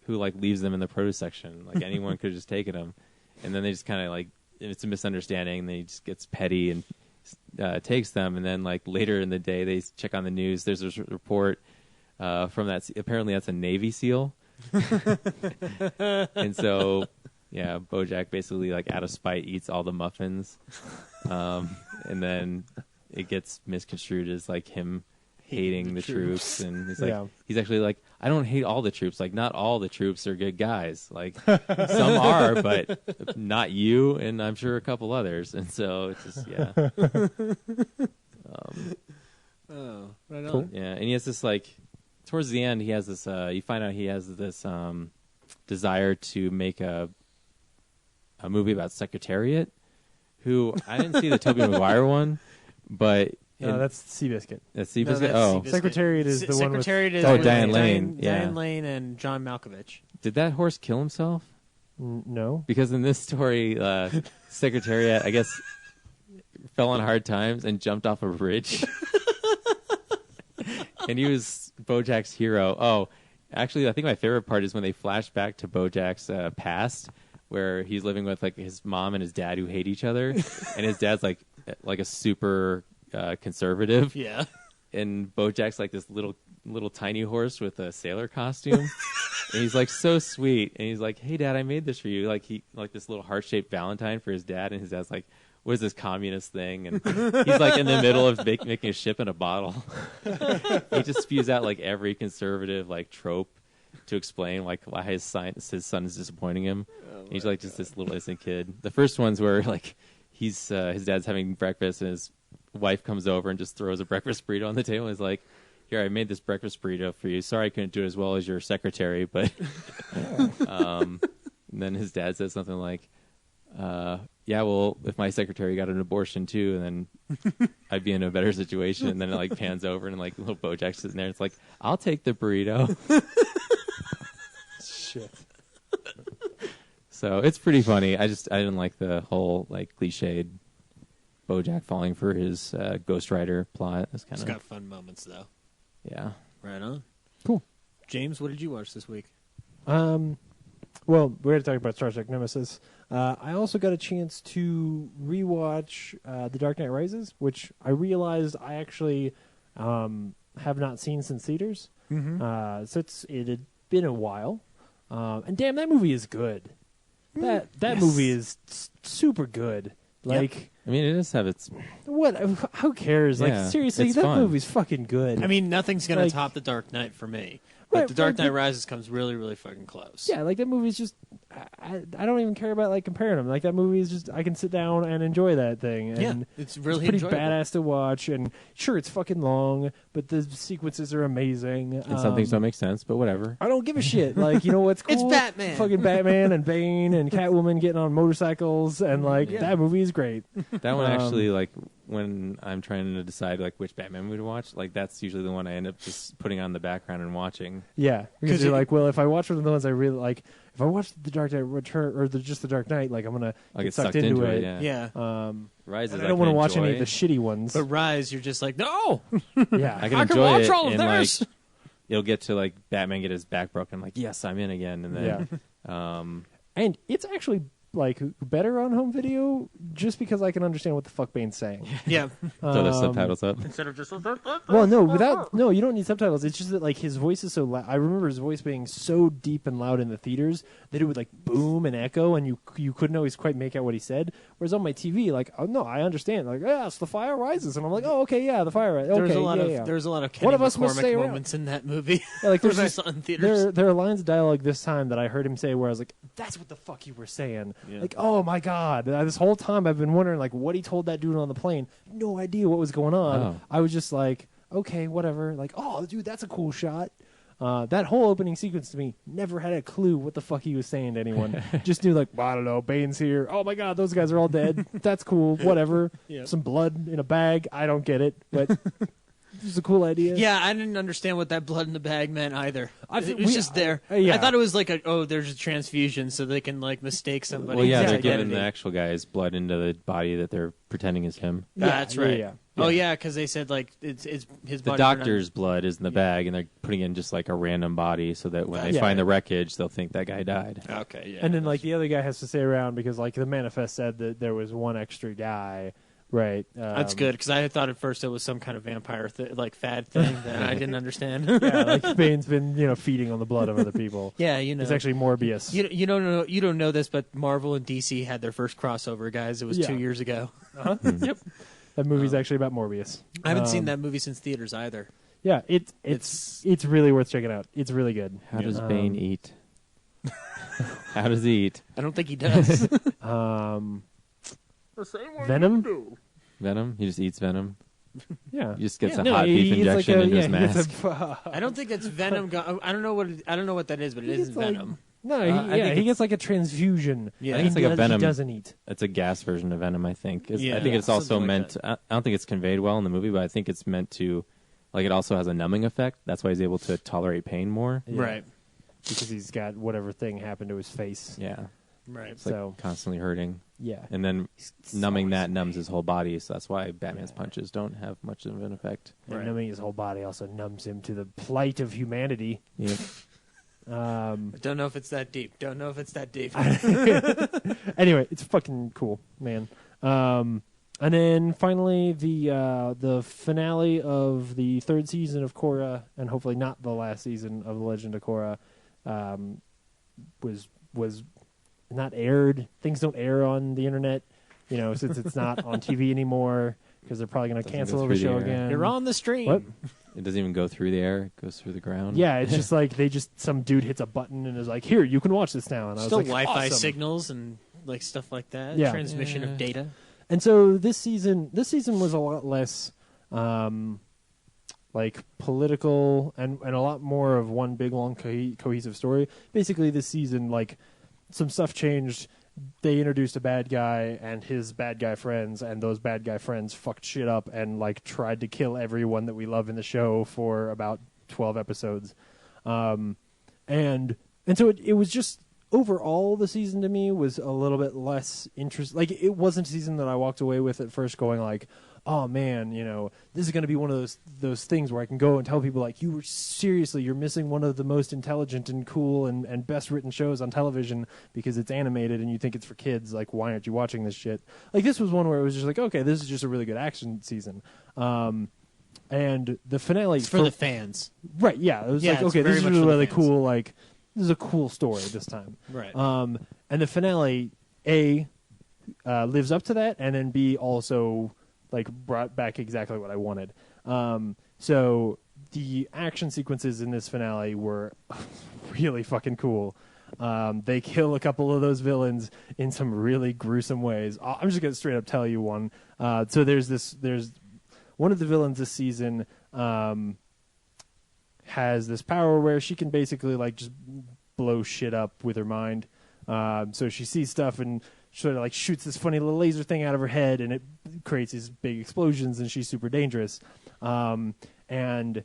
who leaves them in the produce section? Anyone could have just taken them." And then they just kind of it's a misunderstanding. And then he just gets petty and takes them. And then later in the day, they check on the news. There's a report from that. Apparently, that's a Navy SEAL. And so, yeah, BoJack basically out of spite eats all the muffins, and then it gets misconstrued as him hating the troops, and he's actually I don't hate all the troops. Not all the troops are good guys. Some are, but not you, and I'm sure a couple others. And so it's just Oh, right Cool. on. yeah, and he has this towards the end, he has this. You find out he has this desire to make a movie about Secretariat. Who I didn't see the Tobey Maguire one, but No, that's Seabiscuit. that's Seabiscuit. No, that's Oh, Seabiscuit. Secretariat is the one with- Secretariat is Oh, with Diane Lane, yeah. Diane Lane and John Malkovich. did that horse kill himself? No. Because in this story, Secretariat, I guess, fell on hard times and jumped off a bridge. And he was BoJack's hero. Oh, actually, I think my favorite part is when they flash back to BoJack's past, where he's living with his mom and his dad who hate each other, and his dad's like a super conservative. Yeah. And BoJack's this little tiny horse with a sailor costume, and he's so sweet. And he's like, "Hey, Dad, I made this for you." He this little heart-shaped Valentine for his dad, and his dad's like, "What is this communist thing?" And he's in the middle of making a ship in a bottle. He just spews out every conservative trope to explain why his son is disappointing him. He's just this little innocent kid. The first ones where he's his dad's having breakfast and his wife comes over and just throws a breakfast burrito on the table and is like, "Here, I made this breakfast burrito for you. Sorry I couldn't do it as well as your secretary, but..." And then his dad says something like, "Yeah, well, if my secretary got an abortion too, then I'd be in a better situation." And then it pans over and little BoJack's sitting there. It's "I'll take the burrito." Shit. So it's pretty funny. I didn't like the whole cliched BoJack falling for his Ghost Rider plot. It's It's got fun moments though. yeah. Right on. Cool. James, what did you watch this week? Well, we're going to talk about Star Trek Nemesis. I also got a chance to rewatch The Dark Knight Rises, which I realized I actually have not seen since theaters. So it had been a while. And damn, that movie is good. That movie is super good. Like, I mean, it does have its. what? Who cares? Yeah, Like, seriously, it's that fun. movie's fucking good. I mean, nothing's gonna Like- top The Dark Knight for me. But Right, The Dark right, Knight but- Rises comes really, really fucking close. yeah, like that movie's just. I don't even care about like comparing them. Like that movie is just I can sit down and enjoy that thing. And Yeah, it's really pretty enjoyable. badass to watch. And sure, it's fucking long, but the sequences are amazing. And some things don't make sense, but whatever. I don't give a shit. Like, you know what's cool? It's Batman. Fucking Batman and Bane and Catwoman getting on motorcycles, and like that movie is great. That one actually, like, when I'm trying to decide like which Batman movie to watch, like that's usually the one I end up just putting on the background and watching. Yeah, because 'Cause you're it- like, well, if I watch one of the ones I really like, if I watch The Dark Knight Return or just The Dark Knight, like I'm gonna I'll get sucked into it. Yeah. Yeah. Rise And is I don't want to watch any of the shitty ones. But Rise, you're just like, no! yeah, I can I enjoy can watch it, all of and this! like you'll get to like Batman get his back broken. I'm like, yes, I'm in again, and then and it's actually like better on home video just because I can understand what the fuck Bane's saying. Yeah. throw the subtitles up. Instead of just... Well, no, you don't need subtitles. It's just that like his voice is so loud. I remember his voice being so deep and loud in the theaters that it would like boom and echo, and you couldn't always quite make out what he said. Whereas on my TV, like, oh no, I understand. Like, yeah, it's the fire rises, and I'm like, oh okay, yeah, the fire rises. Okay, There's a lot yeah. there's a lot of Kenny One of us must McCormick stay around. moments in that movie. Yeah, like there's when I just, saw it in theaters. there are lines of dialogue this time that I heard him say where I was like, that's what the fuck you were saying. Yeah. Like, oh my god, this whole time I've been wondering like what he told that dude on the plane. No idea what was going on. Oh. I was just like, okay, whatever. Like, oh dude, that's a cool shot. That whole opening sequence to me never had a clue what the fuck he was saying to anyone. Just knew like, well, I don't know, Bane's here. Oh my god, those guys are all dead. That's cool. Whatever. Yeah. Some blood in a bag. I don't get it, but it's a cool idea. Yeah, I didn't understand what that blood in the bag meant either. It was we- just there. yeah. I thought it was like there's a transfusion so they can like mistake somebody. Well, yeah, for they're identity. giving the actual guy's blood into the body that they're pretending is him. That's right. Yeah. Oh yeah, because they said like it's his The body. doctor's blood is in the bag, and they're putting in just like a random body, so that when they Yeah. find the wreckage, they'll think that guy died. Okay, yeah. And then like the other guy has to stay around because like the manifest said that there was one extra guy, right? That's good because I thought at first it was some kind of vampire like fad thing that I didn't understand. Yeah, like Bane's been feeding on the blood of other people. Yeah, you know. It's actually Morbius. you don't know this, but Marvel and DC had their first crossover, guys. It was Yeah. 2 years ago. Yep. That movie's actually about Morbius. I haven't seen that movie since theaters either. Yeah, it's really worth checking out. It's really good. How does Bane eat? How does he eat? I don't think he does. Venom? Venom? He just eats venom. Yeah. He just gets Yeah, a no, hot beef he gets injection like into his he gets mask. I don't think it's Venom. I don't know what that is, but it He isn't gets, like- Venom. No, I think he gets like a transfusion. Yeah. I think it's like a venom. He doesn't eat. It's a gas version of venom, I think. Yeah, I think it's also something like meant. I don't think it's conveyed well in the movie, but I think it's meant to, like, it also has a numbing effect. That's why he's able to tolerate pain more. Yeah. Right. Because he's got whatever thing happened to his face. Yeah, Right. it's like So- constantly hurting, Yeah. and then numbing that numbs his whole body. So that's why Batman's punches don't have much of an effect. And numbing his whole body also numbs him to the plight of humanity. Yep. Don't know if it's that deep. Anyway, it's fucking cool, man. And then finally, the finale of the third season of Korra, and hopefully not the last season of The Legend of Korra, was not aired. Things don't air on the internet, since it's not on TV anymore, because they're probably going to Doesn't cancel go the through the show air. again. You're on the stream. What? It doesn't even go through the air; it goes through the ground. Yeah, it's just like some dude hits a button and is like, "Here, you can watch this now." And I was Still like, Wi-Fi awesome. signals and like stuff like that. Yeah. Transmission of data. And so this season was a lot less like political and a lot more of one big long cohesive story. Basically, this season, like, some stuff changed. They introduced a bad guy and his bad guy friends, and those bad guy friends fucked shit up and like tried to kill everyone that we love in the show for about 12 episodes. And so it was just overall the season to me was a little bit less interest. Like, it wasn't a season that I walked away with at first going like, oh man, this is going to be one of those things where I can go and tell people like, you're missing one of the most intelligent and cool and best written shows on television because it's animated and you think it's for kids. Like, why aren't you watching this shit? Like, this was one where it was just like, okay, this is just a really good action season. And the finale it's for the fans, right? Yeah, it was like, okay, this is really cool. Like, this is a cool story this time, right? And the finale, lives up to that, and then B also like brought back exactly what I wanted. So the action sequences in this finale were really fucking cool. They kill a couple of those villains in some really gruesome ways. I'm just gonna straight up tell you one. So there's one of the villains this season has this power where she can basically like just blow shit up with her mind. So she sees stuff and sort of like shoots this funny little laser thing out of her head, and it creates these big explosions, and she's super dangerous. And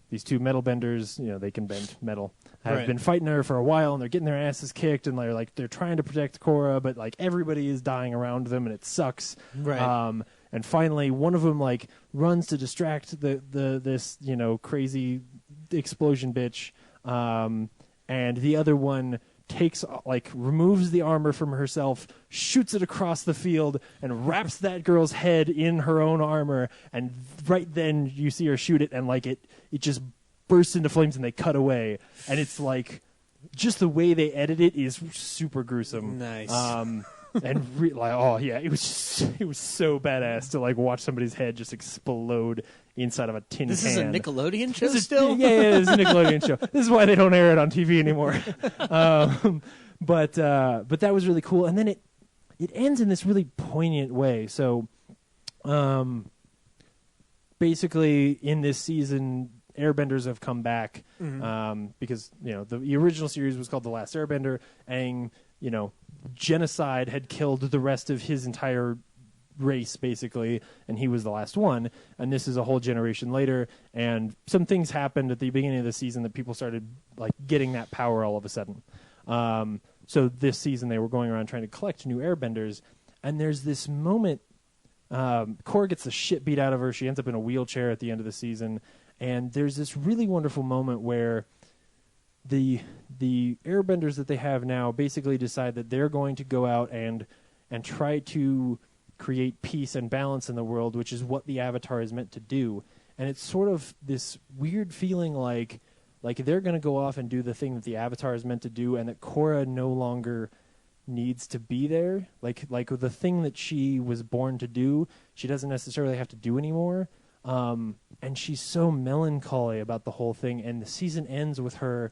these two metal benders, they can bend metal, have been fighting her for a while, and they're getting their asses kicked, and they're trying to protect Korra, but like everybody is dying around them, and it sucks. Right. And finally, one of them like runs to distract this crazy explosion bitch, and the other one removes the armor from herself, shoots it across the field, and wraps that girl's head in her own armor. And right then you see her shoot it, and like it just bursts into flames, and they cut away. And it's like, just the way they edit it is super gruesome. Nice. And it was so badass to like watch somebody's head just explode inside of a tin can. This is a Nickelodeon show still? Yeah, it's a Nickelodeon show. This is why they don't air it on TV anymore. But that was really cool. And then it ends in this really poignant way. So, basically, in this season, Airbenders have come back because the original series was called The Last Airbender, and genocide had killed the rest of his entire race, basically, and he was the last one. And this is a whole generation later, and some things happened at the beginning of the season that people started like getting that power all of a sudden. So this season they were going around trying to collect new Airbenders, and there's this moment. Korra gets the shit beat out of her. She ends up in a wheelchair at the end of the season, and there's this really wonderful moment where the Airbenders that they have now basically decide that they're going to go out and try to create peace and balance in the world, which is what the Avatar is meant to do. And it's sort of this weird feeling like they're going to go off and do the thing that the Avatar is meant to do, and that Korra no longer needs to be there. Like the thing that she was born to do, she doesn't necessarily have to do anymore. And she's so melancholy about the whole thing, and the season ends with her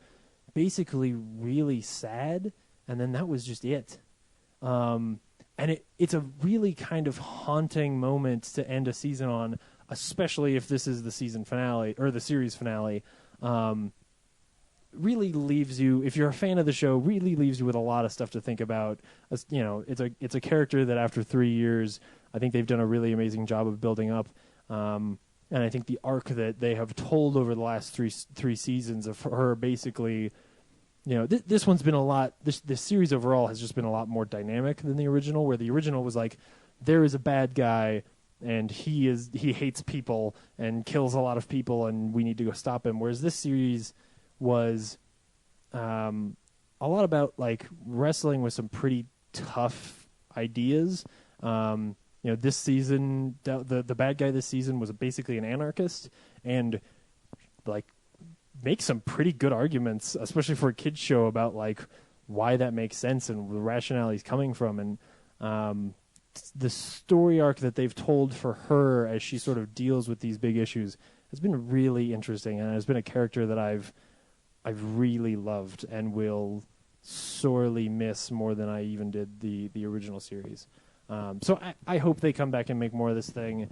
basically really sad, and then that was just it. And it's a really kind of haunting moment to end a season on, especially if this is the season finale or the series finale. Really leaves you, if you're a fan of the show, really leaves you with a lot of stuff to think about. It's a character that after 3 years, I think they've done a really amazing job of building up. And I think the arc that they have told over the last three seasons of her basically, this one's been a lot. This series overall has just been a lot more dynamic than the original, where the original was like, there is a bad guy and he hates people and kills a lot of people, and we need to go stop him. Whereas this series was a lot about like wrestling with some pretty tough ideas. This season, the bad guy this season was basically an anarchist, and like makes some pretty good arguments, especially for a kids show, about like why that makes sense and the rationale he's coming from. And the story arc that they've told for her as she sort of deals with these big issues has been really interesting, and has been a character that I've really loved and will sorely miss more than I even did the original series. So I hope they come back and make more of this thing.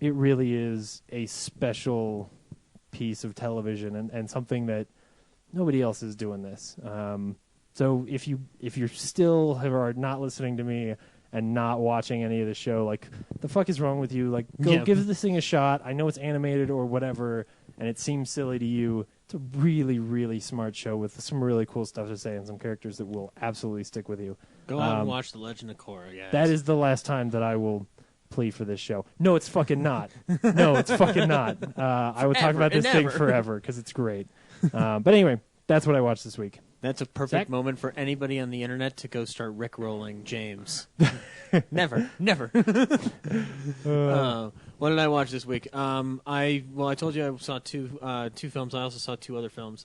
It really is a special piece of television, and something that nobody else is doing this. So if you're still are not listening to me and not watching any of the show, like, the fuck is wrong with you? Like, go give this thing a shot. I know it's animated or whatever, and it seems silly to you. It's a really, really smart show with some really cool stuff to say and some characters that will absolutely stick with you. Go out and watch The Legend of Korra, guys. That is the last time that I will panoply for this show. No, it's fucking not. No, it's fucking not. I will talk about this thing forever because it's great. But anyway, that's what I watched this week. That's a perfect Zach? moment for anybody on the internet to go start rickrolling James. Never. What did I watch this week? I told you I saw two films. I also saw two other films.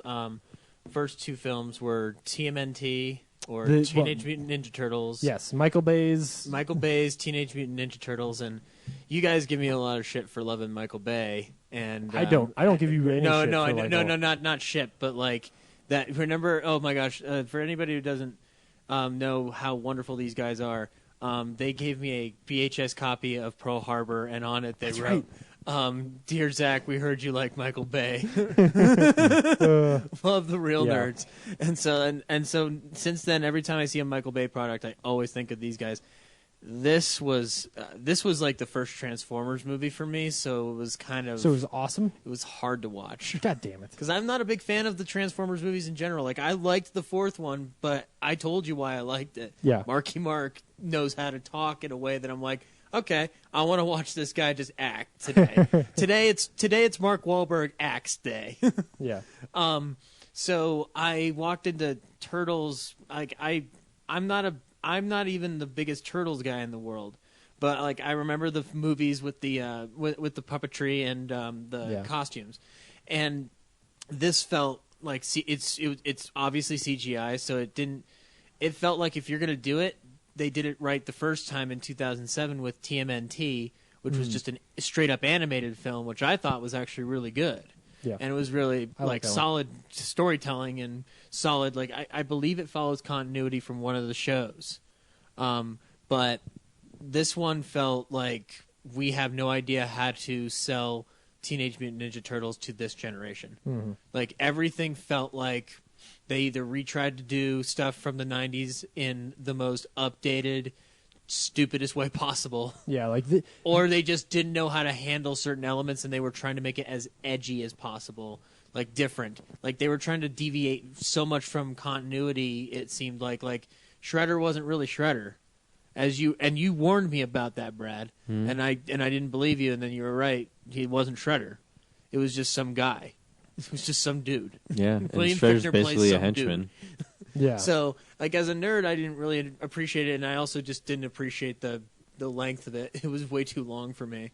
First two films were TMNT or Teenage Mutant Ninja Turtles. Yes, Michael Bay's Teenage Mutant Ninja Turtles, and you guys give me a lot of shit for loving Michael Bay, and I don't give you any shit. Not shit, but like that. Remember? Oh my gosh! For anybody who doesn't know how wonderful these guys are, they gave me a VHS copy of Pearl Harbor, and on it they wrote. Right. Dear Zach, we heard you like Michael Bay. Love the real nerds. And so since then, every time I see a Michael Bay product, I always think of these guys. This was like the first Transformers movie for me, so it was it was awesome. It was hard to watch. God damn it! Because I'm not a big fan of the Transformers movies in general. Like, I liked the fourth one, but I told you why I liked it. Yeah, Marky Mark knows how to talk in a way that I'm like, okay, I want to watch this guy just act today. today it's Mark Wahlberg acts day. Yeah. So I walked into Turtles. Like, I'm not even the biggest Turtles guy in the world, but like I remember the movies with the with the puppetry and the costumes, and this felt like it's obviously CGI, so it felt like if you're gonna do it, they did it right the first time in 2007 with TMNT, which was just a straight up animated film, which I thought was actually really good. Yeah. And it was really like solid storytelling and solid. Like I believe it follows continuity from one of the shows, but this one felt like we have no idea how to sell Teenage Mutant Ninja Turtles to this generation. Mm-hmm. Like everything felt like they either retried to do stuff from the 90s in the most updated, stupidest way possible. Yeah, like or they just didn't know how to handle certain elements and they were trying to make it as edgy as possible, like different. Like they were trying to deviate so much from continuity, it seemed like Shredder wasn't really Shredder. You warned me about that, Brad. And I didn't believe you, and then you were right. He wasn't Shredder. It was just some guy. It was just some dude. Yeah, and William Shredder's Fichtner basically plays a some henchman. Yeah. So, like, as a nerd, I didn't really appreciate it, and I also just didn't appreciate the length of it. It was way too long for me.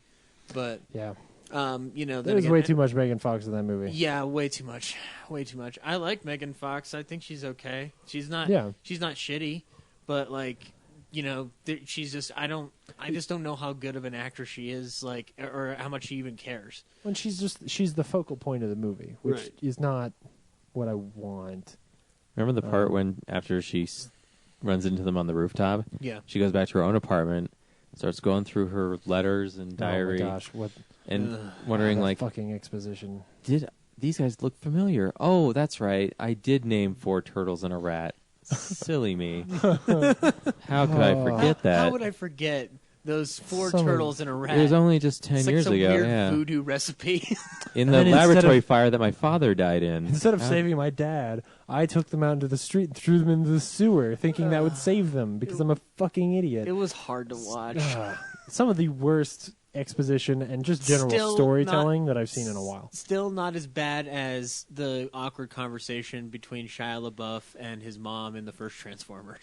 But, yeah. There was way too much Megan Fox in that movie. Yeah, way too much. Way too much. I like Megan Fox. I think she's okay. She's not shitty, but, like, she's just, I just don't know how good of an actress she is, like, or how much she even cares. When she's the focal point of the movie, which is not what I want. Remember the part when after she runs into them on the rooftop? Yeah. She goes back to her own apartment, starts going through her letters and diary. Oh my gosh, what? And wondering, like, fucking exposition. Did these guys look familiar? Oh, that's right. I did name 4 turtles and a rat. Silly me. How could I forget that? How would I forget those 4 turtles and a rat? It was only just 10 years some ago. Weird voodoo recipe. In the laboratory fire that my father died in. Instead of saving my dad, I took them out into the street and threw them into the sewer, thinking that would save them because I'm a fucking idiot. It was hard to watch. Some of the worst exposition and just general storytelling that I've seen in a while. Still not as bad as the awkward conversation between Shia LaBeouf and his mom in the first Transformers.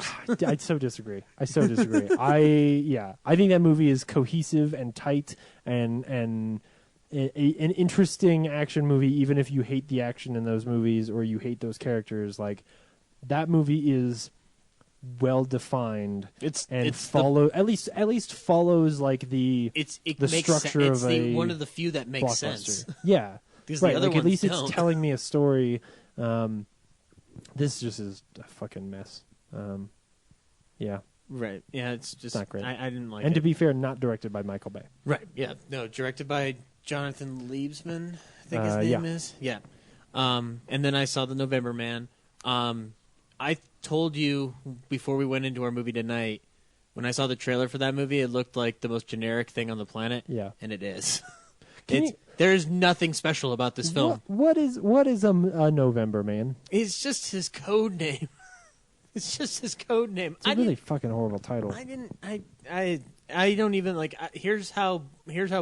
I so disagree. I think that movie is cohesive and tight and an interesting action movie, even if you hate the action in those movies or you hate those characters. Like, that movie is well defined at least follows like the structure of one of the few that makes sense. Yeah, because right. The other like, at least don't. It's telling me a story. This just is a fucking mess. Yeah. Right. Yeah, it's just not great. I didn't like it. And to be fair, not directed by Michael Bay. Right. Yeah. No, directed by Jonathan Liebsman, I think his name is. Yeah. And then I saw The November Man. I told you before we went into our movie tonight, when I saw the trailer for that movie, it looked like the most generic thing on the planet. Yeah. And it is. There's nothing special about this film. What is a November Man? It's just his code name. It's just his code name. It's a really fucking horrible title. I don't even like. Here's how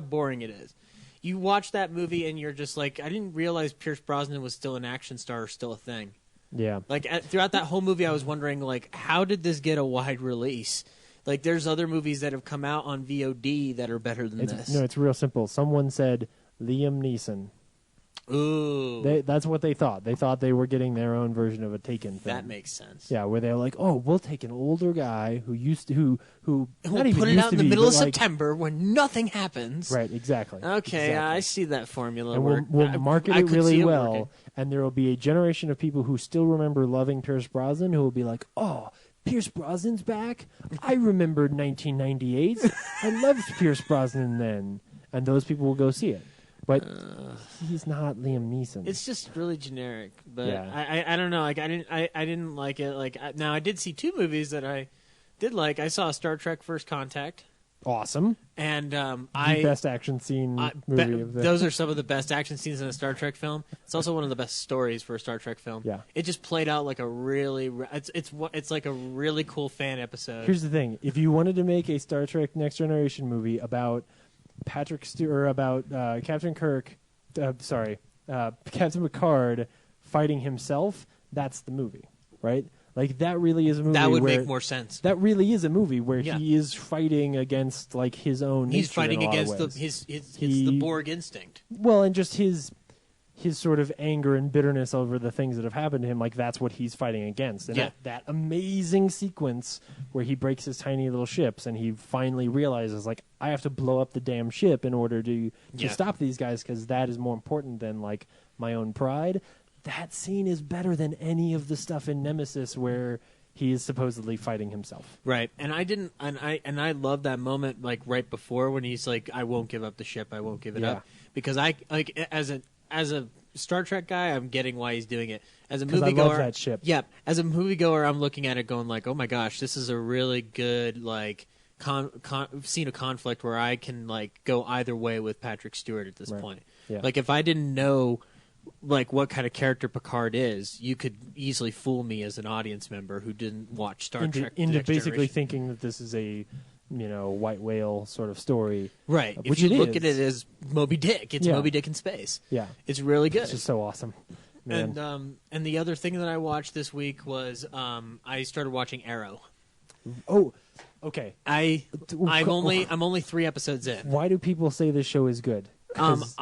boring it is. You watch that movie and you're just like, I didn't realize Pierce Brosnan was still an action star, or still a thing. Yeah. Like throughout that whole movie, I was wondering, like, how did this get a wide release? Like, there's other movies that have come out on VOD that are better than this. No, it's real simple. Someone said Liam Neeson. Ooh, That's what they thought. They thought they were getting their own version of a Taken film. that makes sense. Yeah, where they're like, "Oh, we'll take an older guy who used to who We'll not even put it used out to in the be, middle of but, like, September when nothing happens. Right, exactly. Okay, exactly. I see that formula And work. we'll market I it could see really it well, working. and there will be a generation of people who still remember loving Pierce Brosnan who will be like, "Oh, Pierce Brosnan's back. I remembered 1998. I loved Pierce Brosnan then," and those people will go see it. But he's not Liam Neeson. It's just really generic, but Yeah. I don't know. Like I didn't like it. Like now I did see two movies that I did like. I saw Star Trek: First Contact, awesome. and The best action scene movie of the. those are some of the best action scenes in a Star Trek film. It's also one of the best stories for a Star Trek film. Yeah. It just played out like a really it's like a really cool fan episode. Here's the thing: if you wanted to make a Star Trek Next Generation movie about Captain Kirk, Captain Picard fighting himself, that's the movie, right? Like that really is a movie. That would where, make more sense. That really is a movie where Yeah. he is fighting against like his own. He's nature fighting in a lot of against ways. it's the Borg instinct. Well, and just his sort of anger and bitterness over the things that have happened to him, like that's what he's fighting against. And Yeah. that amazing sequence where he breaks his tiny little ships and he finally realizes, like, I have to blow up the damn ship in order to Yeah. stop these guys because that is more important than, like, my own pride. That scene is better than any of the stuff in Nemesis where he is supposedly fighting himself. Right, and I love that moment, like right before when he's like, "I won't give up the ship, I won't give it Yeah. up," because I like as a Star Trek guy, I'm getting why he's doing it. As a 'Cause I moviegoer, love that ship. Yeah, as a moviegoer, I'm looking at it going like, "Oh my gosh, this is a really good like scene of conflict where I can like go either way with Patrick Stewart at this Right. point." Yeah. Like if I didn't know like what kind of character Picard is, you could easily fool me as an audience member who didn't watch Star Trek. The into Next basically Generation. thinking that this is a, white whale sort of story. Right. Which if you it look is. at it as Moby Dick, it's Yeah. Moby Dick in space. Yeah. It's really good. It's just so awesome. Man. And the other thing that I watched this week was I started watching Arrow. Oh, okay. I'm only 3 episodes in. Why do people say this show is good? 'Cause-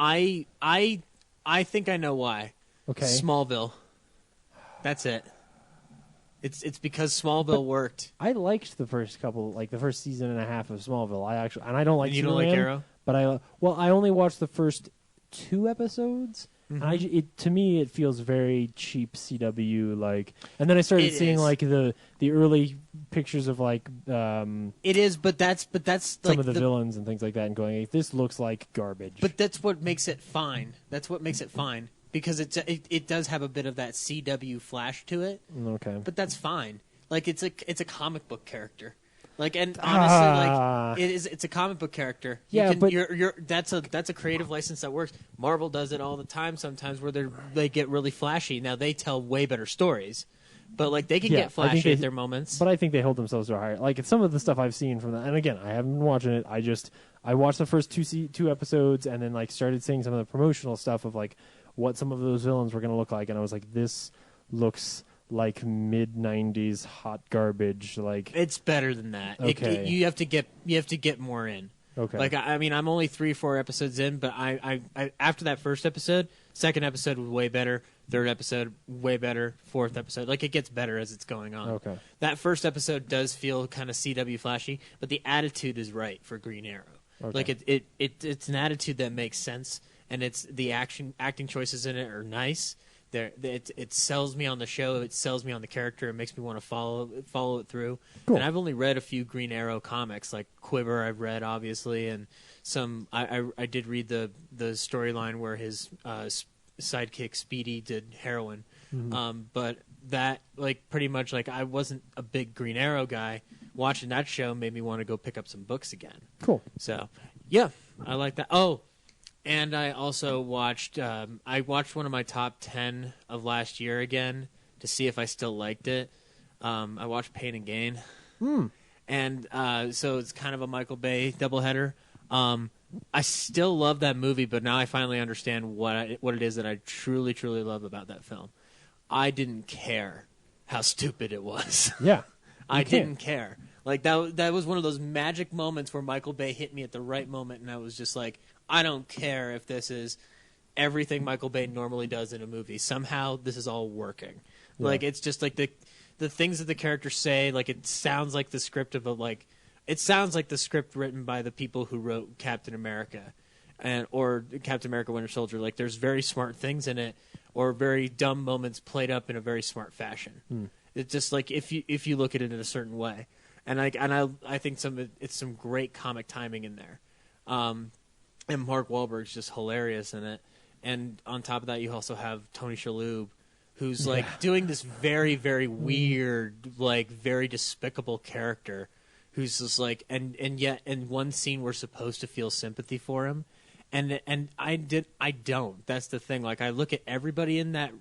I think I know why. okay. Smallville. That's it. It's because Smallville worked. I liked the first season and a half of Smallville. I don't like And you don't Superman, like Arrow? but I only watched the first 2 episodes. Mm-hmm. To me it feels very cheap CW like, and then I started It seeing is. like the early pictures of like It is, but that's some like of the villains and things like that, and going, hey, this looks like garbage. But that's what makes it fine. That's what makes it fine because it does have a bit of that CW flash to it. okay, But that's fine. Like it's a comic book character. Like and honestly, like it's a comic book character. Yeah, but- that's a creative license that works. Marvel does it all the time. Sometimes where they get really flashy. Now they tell way better stories, but like they can Yeah, get I think flashy they- at their moments. But I think they hold themselves to a higher. Like some of the stuff I've seen from that, and again, I haven't been watching it. I watched the first two episodes, and then like started seeing some of the promotional stuff of like what some of those villains were going to look like, and I was like, this looks like mid '90s hot garbage. Like It's better than that. Okay. You have to get more in. okay, Like I mean, I'm only 3-4 episodes in, but I after that first episode, second episode was way better. Third episode way better. Fourth episode, like it gets better as it's going on. Okay. That first episode does feel kind of CW flashy, but the attitude is right for Green Arrow. Okay. Like it's an attitude that makes sense, and it's the acting choices in it are nice. It sells me on the show. It sells me on the character. It makes me want to follow it through. Cool. And I've only read a few Green Arrow comics, like Quiver. I've read obviously, and some. I did read the storyline where his sidekick Speedy did heroin. But that like pretty much like I wasn't a big Green Arrow guy. Watching that show made me want to go pick up some books again. cool. So yeah, I like that. Oh. And I also watched. I watched one of my top 10 of last year again to see if I still liked it. I watched Pain and Gain, and and so it's kind of a Michael Bay doubleheader. I still love that movie, but now I finally understand what it is that I truly, truly love about that film. I didn't care how stupid it was. Yeah. I didn't care. Like that was one of those magic moments where Michael Bay hit me at the right moment, and I was just like, I don't care if this is everything Michael Bay normally does in a movie. Somehow this is all working. Yeah. Like it's just like the things that the characters say. Like it sounds like the script of it sounds like the script written by the people who wrote Captain America, or Captain America: Winter Soldier. Like there's very smart things in it, or very dumb moments played up in a very smart fashion. It's just like if you look at it in a certain way. And I think it's some great comic timing in there, and Mark Wahlberg's just hilarious in it. And on top of that, you also have Tony Shalhoub, who's like doing this very, very weird, like very despicable character, who's just like, and yet in one scene we're supposed to feel sympathy for him, and I don't. That's the thing. Like I look at everybody in that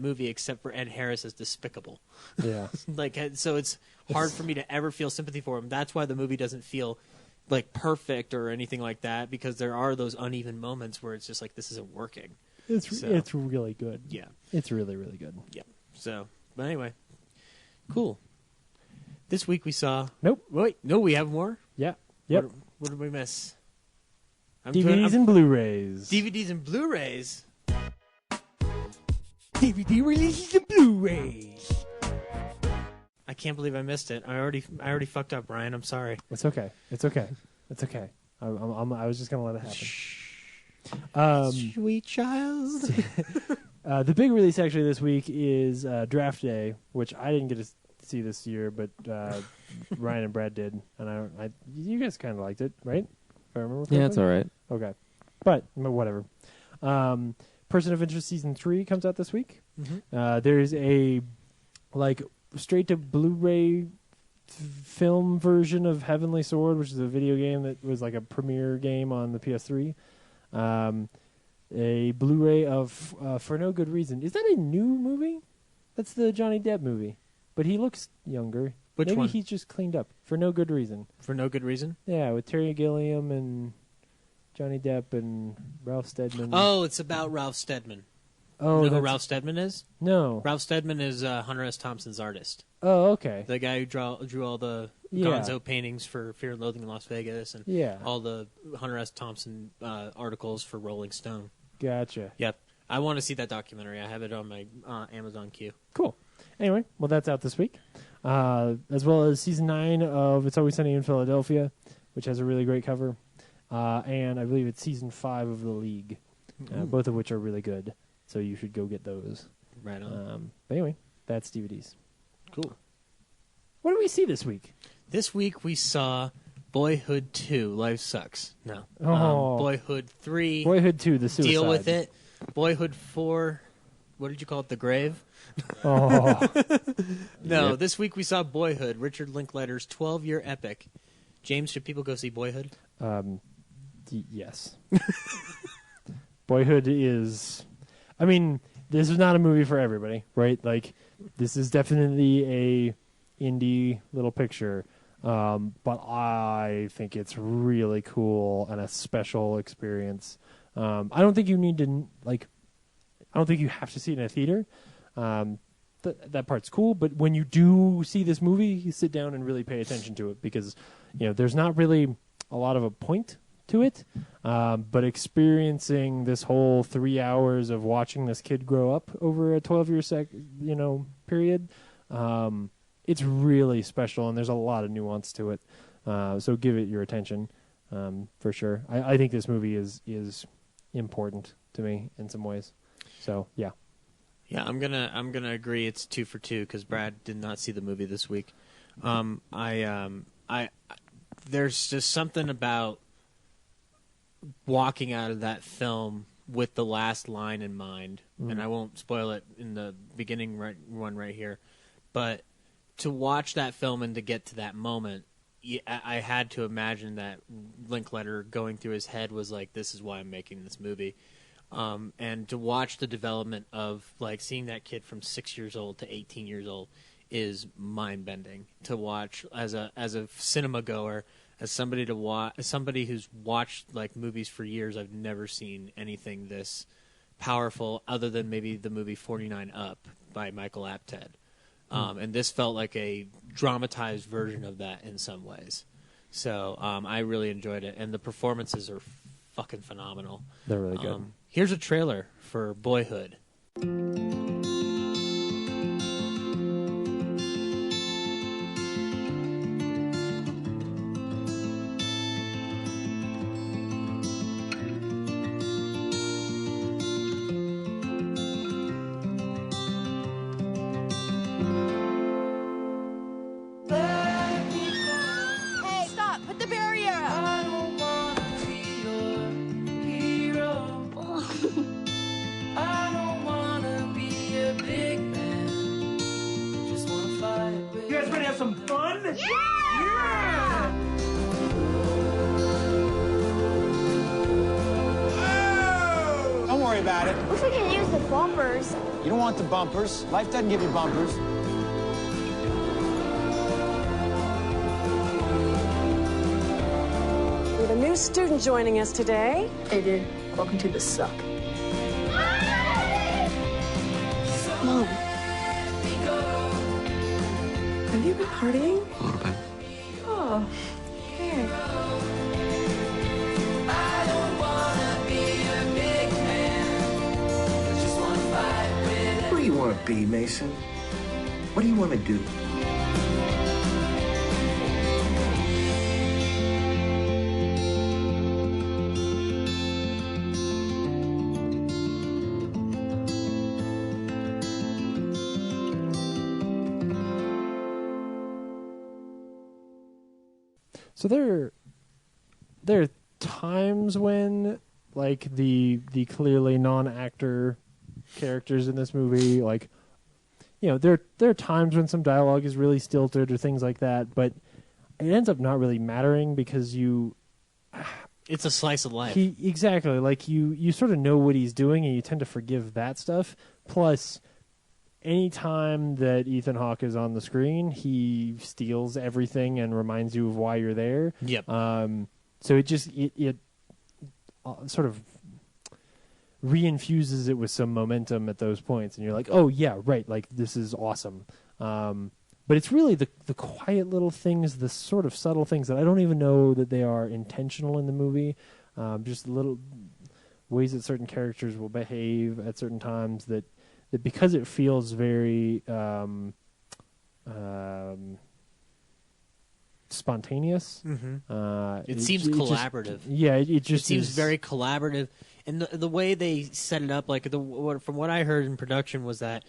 movie except for Ed Harris as despicable. Yeah. Like so it's hard for me to ever feel sympathy for him. That's why the movie doesn't feel like perfect or anything like that, because there are those uneven moments where it's just like this isn't working. It's really good. Yeah. It's really, really good. Yeah. So, but anyway, cool. This week we saw. Nope. Wait, no, we have more. Yeah. Yep. What did we miss? DVDs and Blu-rays. DVDs and Blu-rays. DVD releases and Blu-rays. I can't believe I missed it. I already fucked up, Brian. I'm sorry. It's okay. It's okay. It's okay. I was just gonna let it happen. Sweet child. The big release actually this week is Draft Day, which I didn't get to see this year, but Ryan and Brad did, and you guys kind of liked it, right? If I remember correctly? Yeah, it's all right. Okay, but whatever. Person of Interest Season 3 comes out this week. Mm-hmm. There's a straight to Blu-ray film version of Heavenly Sword, which is a video game that was like a premiere game on the PS3. A Blu-ray of For No Good Reason. Is that a new movie? That's the Johnny Depp movie, but he looks younger. Which Maybe one? he's just cleaned up. For No Good Reason. For no good reason. Yeah, with Terry Gilliam and Johnny Depp and Ralph Steadman. Oh, it's about Ralph Steadman. Oh, You know who that's- Ralph Steadman is? No. Ralph Steadman is Hunter S. Thompson's artist. Oh, okay. The guy who drew all the Yeah. Gonzo paintings for Fear and Loathing in Las Vegas, and Yeah. all the Hunter S. Thompson articles for Rolling Stone. Gotcha. Yep. I want to see that documentary. I have it on my Amazon queue. Cool. Anyway, well, that's out this week. As well as Season 9 of It's Always Sunny in Philadelphia, which has a really great cover. And I believe it's Season 5 of The League, both of which are really good. So you should go get those. Right on. But anyway, that's DVDs. Cool. What did we see this week? This week we saw Boyhood 2, Life Sucks. No. Oh. Boyhood 3, Boyhood 2, The Suicide. Deal with It. Boyhood 4, what did you call it, The Grave? Oh. No, Yep. this week we saw Boyhood, Richard Linklater's 12-year epic. James, should people go see Boyhood? Yes. Boyhood is... I mean, this is not a movie for everybody, right? Like, this is definitely a indie little picture, but I think it's really cool and a special experience. I don't think you need to, like... I don't think you have to see it in a theater. That part's cool, but when you do see this movie, you sit down and really pay attention to it, because there's not really a lot of a point to it, but experiencing this whole 3 hours of watching this kid grow up over a 12-year period, it's really special, and there's a lot of nuance to it. So give it your attention, for sure. I think this movie is important to me in some ways. So yeah. Yeah, I'm gonna agree. It's 2 for 2 because Brad did not see the movie this week. There's just something about walking out of that film with the last line in mind, and I won't spoil it in the beginning one right here, but to watch that film and to get to that moment, I had to imagine that Linklater going through his head was like, "This is why I'm making this movie." And to watch the development of like seeing that kid from 6 years old to 18 years old is mind bending to watch as a cinema goer, as somebody to watch, as somebody who's watched like movies for years. I've never seen anything this powerful, other than maybe the movie 49 Up by Michael Apted. And this felt like a dramatized version of that in some ways. So I really enjoyed it, and the performances are fucking phenomenal. They're really good. Here's a trailer for Boyhood. Hey, stop! Put the barrier up! I don't wanna be your hero. I don't wanna be a big man. I just wanna fight with you. guys ready to have some fun? Don't worry about it. Wish we could use the bumpers. You don't want the bumpers. Life doesn't give you bumpers. We have a new student joining us today. Hey, dude. Welcome to the suck. Mom. Have you been partying? A little bit. Oh, okay. I don't wanna be a big man. I just wanna fight with What do you want to be, Mason? What do you want to do? So there are times when, like, the clearly non-actor characters in this movie, like, you know, there are times when some dialogue is really stilted or things like that, but it ends up not really mattering because It's a slice of life. Exactly, like you sort of know what he's doing and you tend to forgive that stuff. Plus, any time that Ethan Hawke is on the screen, he steals everything and reminds you of why you're there. Yep. So it just it sort of reinfuses it with some momentum at those points, and you're like, oh yeah, right, like this is awesome. But it's really the quiet little things, the sort of subtle things that I don't even know that they are intentional in the movie. Just little ways that certain characters will behave at certain times that because it feels very spontaneous. Mm-hmm. It seems collaborative. It just seems is very collaborative, and the way they set it up, like from what I heard in production, was that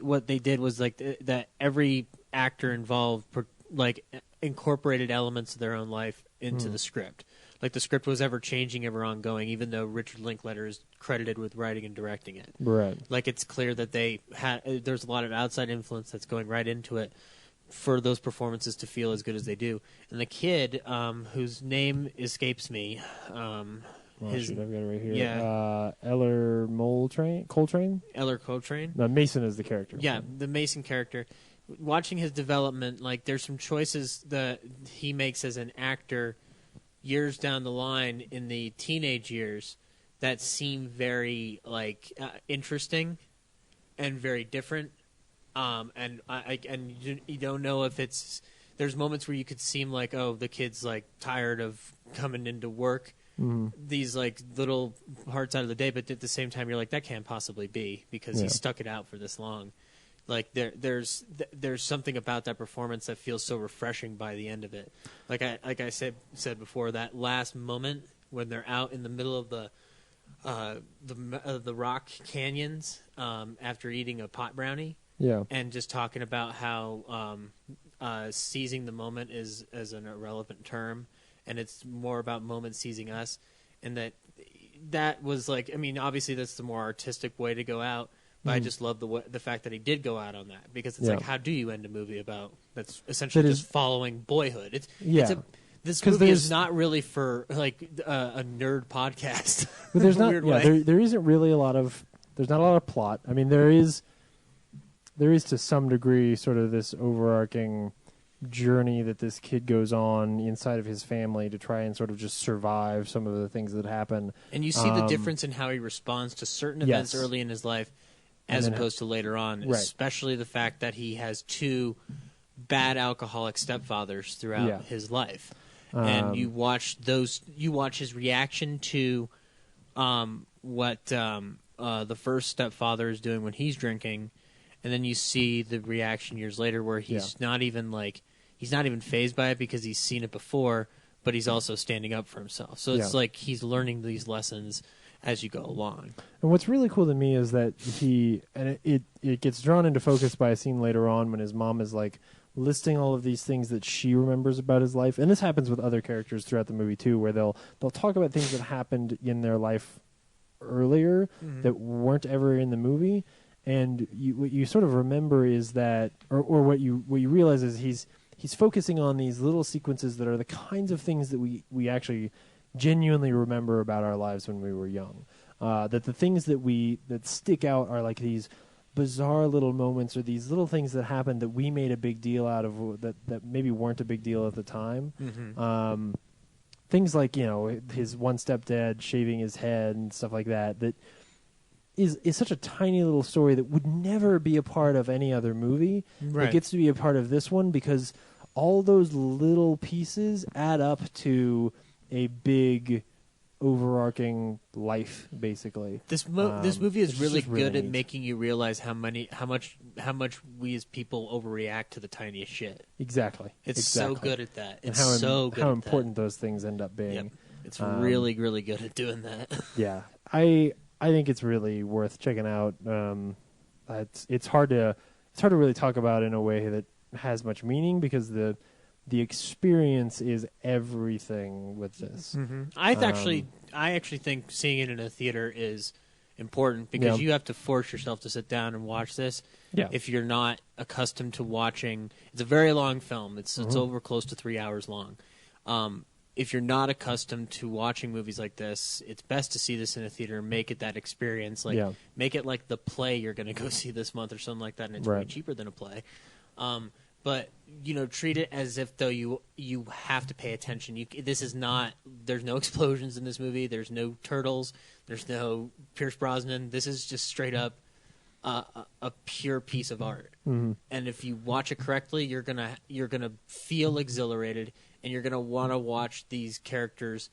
what they did was like that every actor involved like incorporated elements of their own life into the script. Like the script was ever changing, ever ongoing, even though Richard Linklater is credited with writing and directing it. Right. Like it's clear that there's a lot of outside influence that's going right into it for those performances to feel as good as they do. And the kid, whose name escapes me, I've got it right here. Yeah. Eller Coltrane? Eller Coltrane. No, Mason is the character. Yeah, the Mason character. Watching his development, like there's some choices that he makes as an actor years down the line in the teenage years that seem very interesting and very different. And you don't know if it's. There's moments where you could seem like, oh, the kid's like tired of coming into work. Mm-hmm. These like little parts out of the day, but at the same time, you're like, that can't possibly be because he stuck it out for this long. Like there's something about that performance that feels so refreshing by the end of it. Like I said before, that last moment when they're out in the middle of the rock canyons after eating a pot brownie. Yeah. And just talking about how seizing the moment is an irrelevant term, and it's more about moments seizing us, and that was like, I mean, obviously that's the more artistic way to go out, but I just love the fact that he did go out on that, because it's like, how do you end a movie about that's essentially just following boyhood? This movie is not really for like a nerd podcast. But there's not. Weird way. There isn't really there's not a lot of plot. I mean, there is to some degree sort of this overarching journey that this kid goes on inside of his family to try and sort of just survive some of the things that happen. And you see the difference in how he responds to certain events Yes. early in his life as then opposed to later on, Right. especially the fact that he has 2 bad alcoholic stepfathers throughout Yeah. his life. And you watch his reaction to what the first stepfather is doing when he's drinking, and then you see the reaction years later where he's not even fazed by it because he's seen it before, but he's also standing up for himself. So it's like he's learning these lessons as you go along. And what's really cool to me is that it gets drawn into focus by a scene later on when his mom is like listing all of these things that she remembers about his life. And this happens with other characters throughout the movie too, where they'll talk about things that happened in their life earlier that weren't ever in the movie. And what you sort of remember is that, or what you realize is he's focusing on these little sequences that are the kinds of things that we actually genuinely remember about our lives when we were young. That the things that stick out are like these bizarre little moments or these little things that happened that we made a big deal out of that maybe weren't a big deal at the time. Things like, his one stepdad shaving his head and stuff like that is such a tiny little story that would never be a part of any other movie. Right. It gets to be a part of this one because all those little pieces add up to a big overarching life, basically. This movie is really just really good at neat. making you realize how much we as people overreact to the tiniest shit. Exactly. It's so good at that. And It's how so good how at important those things end up being. Yep. It's really, really good at doing that. Yeah, I think it's really worth checking out. It's hard to really talk about in a way that has much meaning because the experience is everything with this. I actually think seeing it in a theater is important because you have to force yourself to sit down and watch this. Yeah. If you're not accustomed to watching, it's a very long film. It's over close to 3 hours long. If you're not accustomed to watching movies like this, it's best to see this in a theater and make it that experience. Make it like the play you're going to go see this month or something like that, and it's way cheaper than a play. But treat it as if though you have to pay attention. This is not. There's no explosions in this movie. There's no turtles. There's no Pierce Brosnan. This is just straight up a pure piece of art. And if you watch it correctly, you're gonna feel exhilarated, and you're gonna want to watch these characters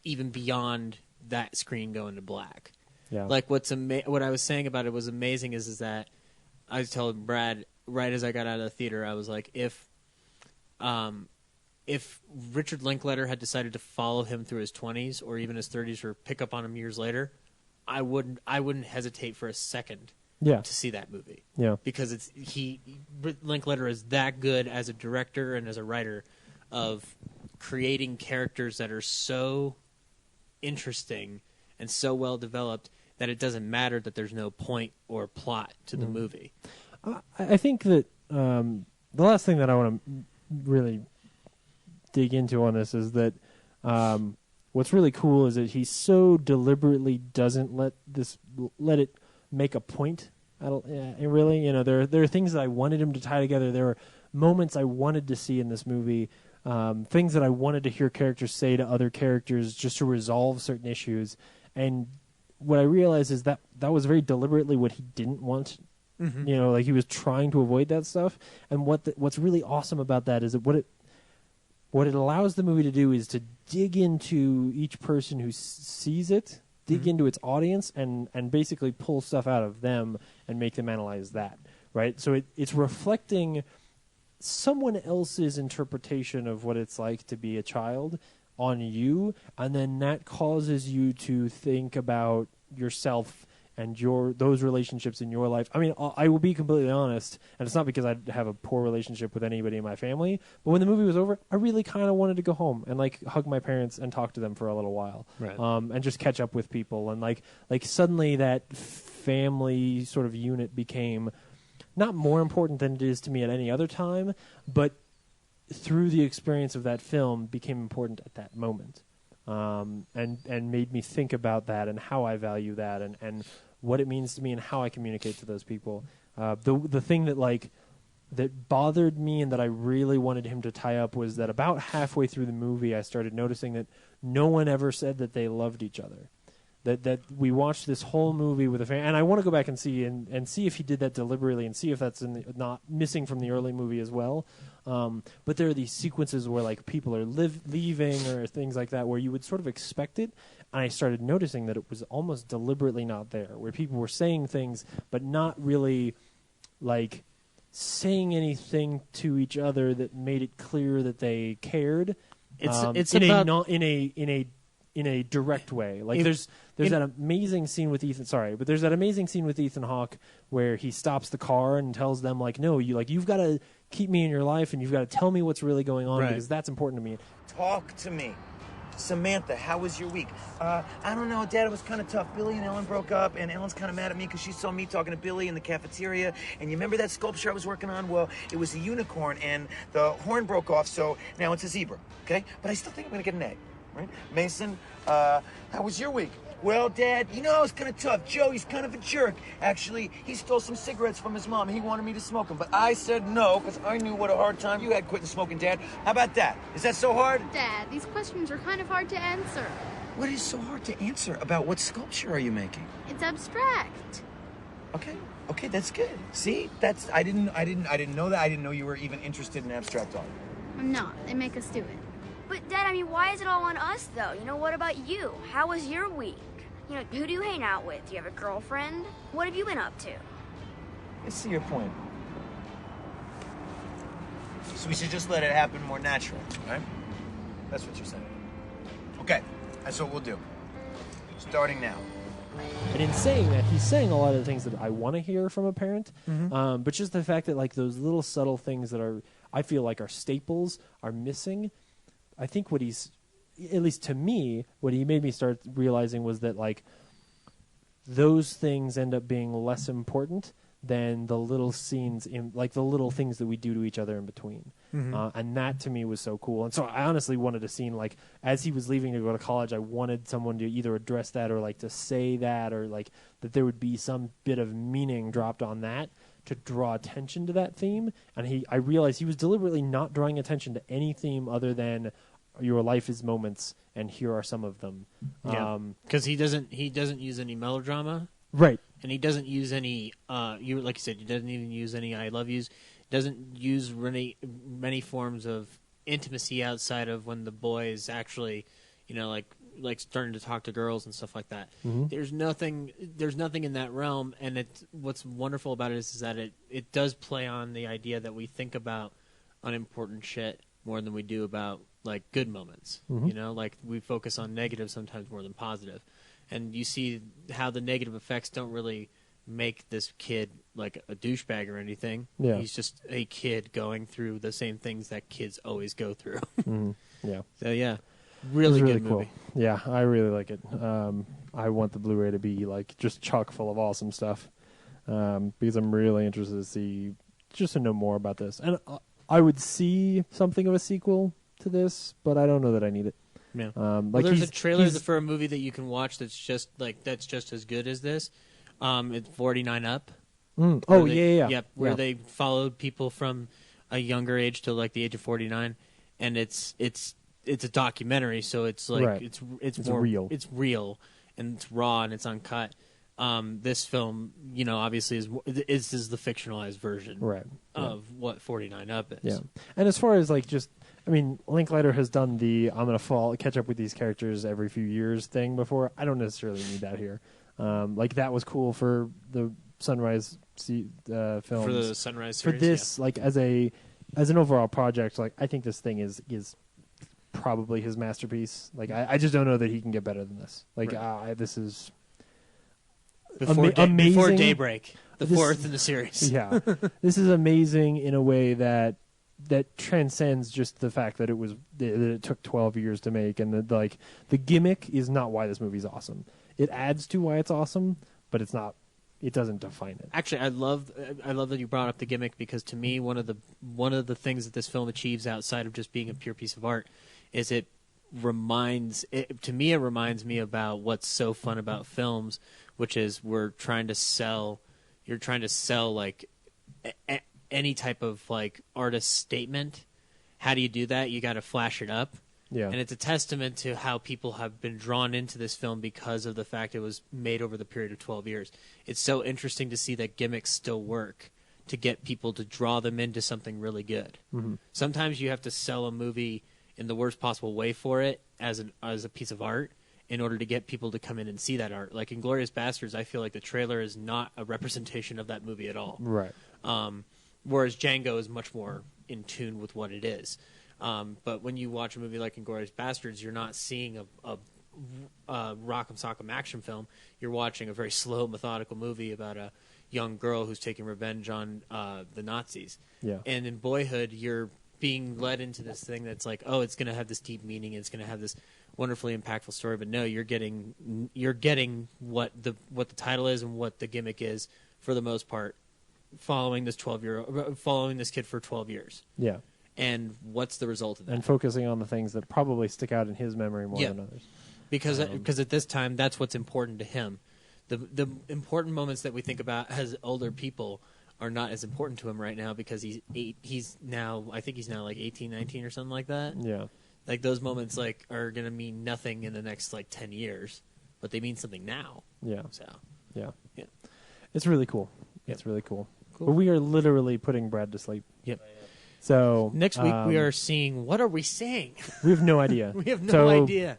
even beyond that screen going to black. Yeah. Like what I was saying about it was amazing is that I was telling Brad right as I got out of the theater, I was like, if Richard Linklater had decided to follow him through his 20s or even his 30s or pick up on him years later, I wouldn't hesitate for a second to see that movie. Yeah. Because Linklater is that good as a director and as a writer of creating characters that are so interesting and so well developed that it doesn't matter that there's no point or plot to the movie. I think that the last thing that I want to really dig into on this is that what's really cool is that he so deliberately doesn't let it make a point. Really, there are things that I wanted him to tie together. There are moments I wanted to see in this movie, things that I wanted to hear characters say to other characters just to resolve certain issues. And what I realized is that was very deliberately what he didn't want. Like he was trying to avoid that stuff. And what's really awesome about that is that what it allows the movie to do is to dig into each person who sees it, dig into its audience, and basically pull stuff out of them and make them analyze that, right? So it's reflecting someone else's interpretation of what it's like to be a child on you, and then that causes you to think about yourself and those relationships in your life. I mean, I will be completely honest, and it's not because I have a poor relationship with anybody in my family, but when the movie was over, I really kind of wanted to go home and hug my parents and talk to them for a little while, right. And just catch up with people, and like suddenly that family sort of unit became not more important than it is to me at any other time, but through the experience of that film became important at that moment. And made me think about that and how I value that and what it means to me and how I communicate to those people. The thing that bothered me and that I really wanted him to tie up was that about halfway through the movie, I started noticing that no one ever said that they loved each other. That we watched this whole movie with a fan, and I want to go back and see if he did that deliberately and see if that's not missing from the early movie as well. But there are these sequences where like people are leaving or things like that where you would sort of expect it, and I started noticing that it was almost deliberately not there, where people were saying things but not really like saying anything to each other that made it clear that they cared. It's in about in a direct way. Like there's that amazing scene with Ethan. Sorry, but there's that amazing scene with Ethan Hawke where he stops the car and tells them like, no, you've got to keep me in your life and you've got to tell me what's really going on because that's important to me. Talk to me. Samantha, how was your week? I don't know, Dad, it was kind of tough. Billy and Ellen broke up, and Ellen's kind of mad at me because she saw me talking to Billy in the cafeteria. And you remember that sculpture I was working on? Well, it was a unicorn, and the horn broke off, so now it's a zebra, okay? But I still think I'm going to get an A, right? Mason, how was your week? Well, Dad, you know, it's kind of tough. Joe, he's kind of a jerk. Actually, he stole some cigarettes from his mom. He wanted me to smoke them, but I said no because I knew what a hard time you had quitting smoking, Dad. How about that? Is that so hard? Dad, these questions are kind of hard to answer. What is so hard to answer about what sculpture are you making? It's abstract. Okay, that's good. See, I didn't know that. I didn't know you were even interested in abstract art. I'm not. They make us do it. But Dad, I mean, why is it all on us though? You know, what about you? How was your week? You know, who do you hang out with? Do you have a girlfriend? What have you been up to? I see your point. So we should just let it happen more naturally, right? That's what you're saying. Okay, that's what we'll do. Starting now. And in saying that, he's saying a lot of the things that I want to hear from a parent. But just the fact that like those little subtle things that I feel like are staples are missing. I think what he's, at least to me, what he made me start realizing was that like those things end up being less important than the little scenes in like the little things that we do to each other in between. And that to me was so cool. And so I honestly wanted a scene like as he was leaving to go to college, I wanted someone to either address that or like to say that or like that there would be some bit of meaning dropped on that to draw attention to that theme. And I realized he was deliberately not drawing attention to any theme other than your life is moments, and here are some of them. Yeah, because he doesn't use any melodrama, right? And he doesn't use any. Like you said, he doesn't even use any "I love yous." Doesn't use many forms of intimacy outside of when the boy is actually, you know, like starting to talk to girls and stuff like that. There's nothing in that realm, and what's wonderful about it is that it does play on the idea that we think about unimportant shit more than we do about like good moments. You know, like we focus on negative sometimes more than positive, and you see how the negative effects don't really make this kid like a douchebag or anything. Yeah. He's just a kid going through the same things that kids always go through. Yeah. So yeah, really good cool. movie. Yeah, I really like it. I want the Blu-ray to be like just chock full of awesome stuff because I'm really interested to see, just to know more about this. And I would see something of a sequel to this, but I don't know that I need it. Yeah. Like there's a trailer for a movie that you can watch that's just as good as this. It's 49 Up. Oh, yeah. Yep, where they followed people from a younger age to like the age of 49, and it's a documentary, so it's like it's more real. It's real and it's raw and it's uncut. This film, you know, obviously is the fictionalized version of what 49 Up is. Yeah, and as far as like just, I mean, Linklater has done the I'm gonna catch up with these characters every few years thing before. I don't necessarily need that here. Like that was cool for the Sunrise films. For the Sunrise series, for this, like as an overall project, like I think this thing is probably his masterpiece. Like I just don't know that he can get better than this. Like this is amazing. Before Daybreak, the This- fourth in the series. Yeah, this is amazing in a way that transcends just the fact that it took 12 years to make, and the gimmick is not why this movie's awesome. It adds to why it's awesome, but it's not. It doesn't define it. Actually, I love that you brought up the gimmick, because to me one of the things that this film achieves outside of just being a pure piece of art is it reminds me about what's so fun about films, which is we're trying to sell you're trying to sell like any type of like artist statement. How do you do that? You got to flash it up. Yeah. And it's a testament to how people have been drawn into this film because of the fact it was made over the period of 12 years. It's so interesting to see that gimmicks still work to get people to draw them into something really good. Mm-hmm. Sometimes you have to sell a movie in the worst possible way for it as a piece of art in order to get people to come in and see that art. Like Inglourious Basterds, I feel like the trailer is not a representation of that movie at all. Right. Whereas Django is much more in tune with what it is. But when you watch a movie like Inglourious Basterds, you're not seeing a rock'em sock'em action film. You're watching a very slow, methodical movie about a young girl who's taking revenge on the Nazis. Yeah. And in Boyhood, you're being led into this thing that's like, oh, it's going to have this deep meaning, it's going to have this wonderfully impactful story. But no, you're getting what the title is and what the gimmick is for the most part, following this kid for 12 years. Yeah. And what's the result of that? And focusing on the things that probably stick out in his memory more Yeah. than others. Because at this time, that's what's important to him. The important moments that we think about as older people are not as important to him right now because he's now like 18, 19 or something like that. Yeah. Like those moments like are going to mean nothing in the next like 10 years, but they mean something now. Yeah. So, Yeah. yeah. It's really cool. Yep. It's really cool. Cool. But we are literally putting Brad to sleep. Yep. So Next week we are seeing, what are we saying? We have no idea. We have no So, idea.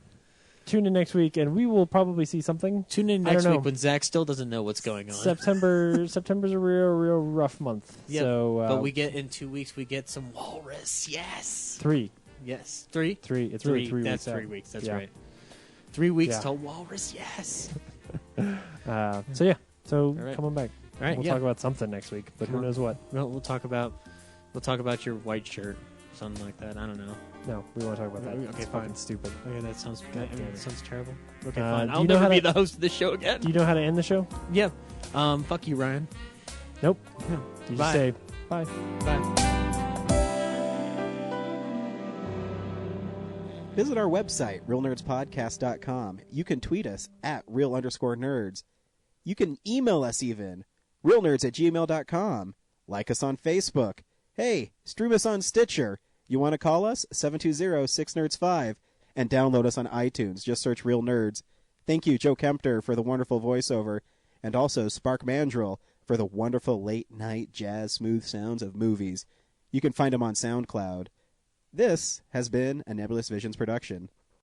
Tune in next week, and we will probably see something. Tune in I next don't know. week when Zach still doesn't know what's going on. September's a real rough month. Yeah, So, but we get in 2 weeks. We get some walrus. Yes. 3. Yes. 3. 3. It's three. really 3 That's weeks. 3 weeks. That's Yeah. right. 3 weeks Yeah. till walrus. Yes. So yeah. So right. come on back. All right, We'll yeah. talk about something next week, but Come who on. knows what? Well, we'll talk about your white shirt, something like that. I don't know. No, we won't talk about that. Okay, it's fine. fucking stupid. Okay, that sounds God damn it. sounds terrible. Okay, Uh, fine. do I'll you know never how be to- the host of this show again. Do you know how to end the show? Yeah. Fuck you, Ryan. Nope. No. You Bye. just say bye. Bye. Visit our website, realnerdspodcast.com. You can tweet us at real_nerds. You can email us even, realnerds@gmail.com. Like us on Facebook. Hey, stream us on Stitcher. You want to call us? 720-6nerds5. And download us on iTunes. Just search Real Nerds. Thank you, Joe Kempter, for the wonderful voiceover. And also Spark Mandrill for the wonderful late-night jazz smooth sounds of movies. You can find him on SoundCloud. This has been a Nebulous Visions production.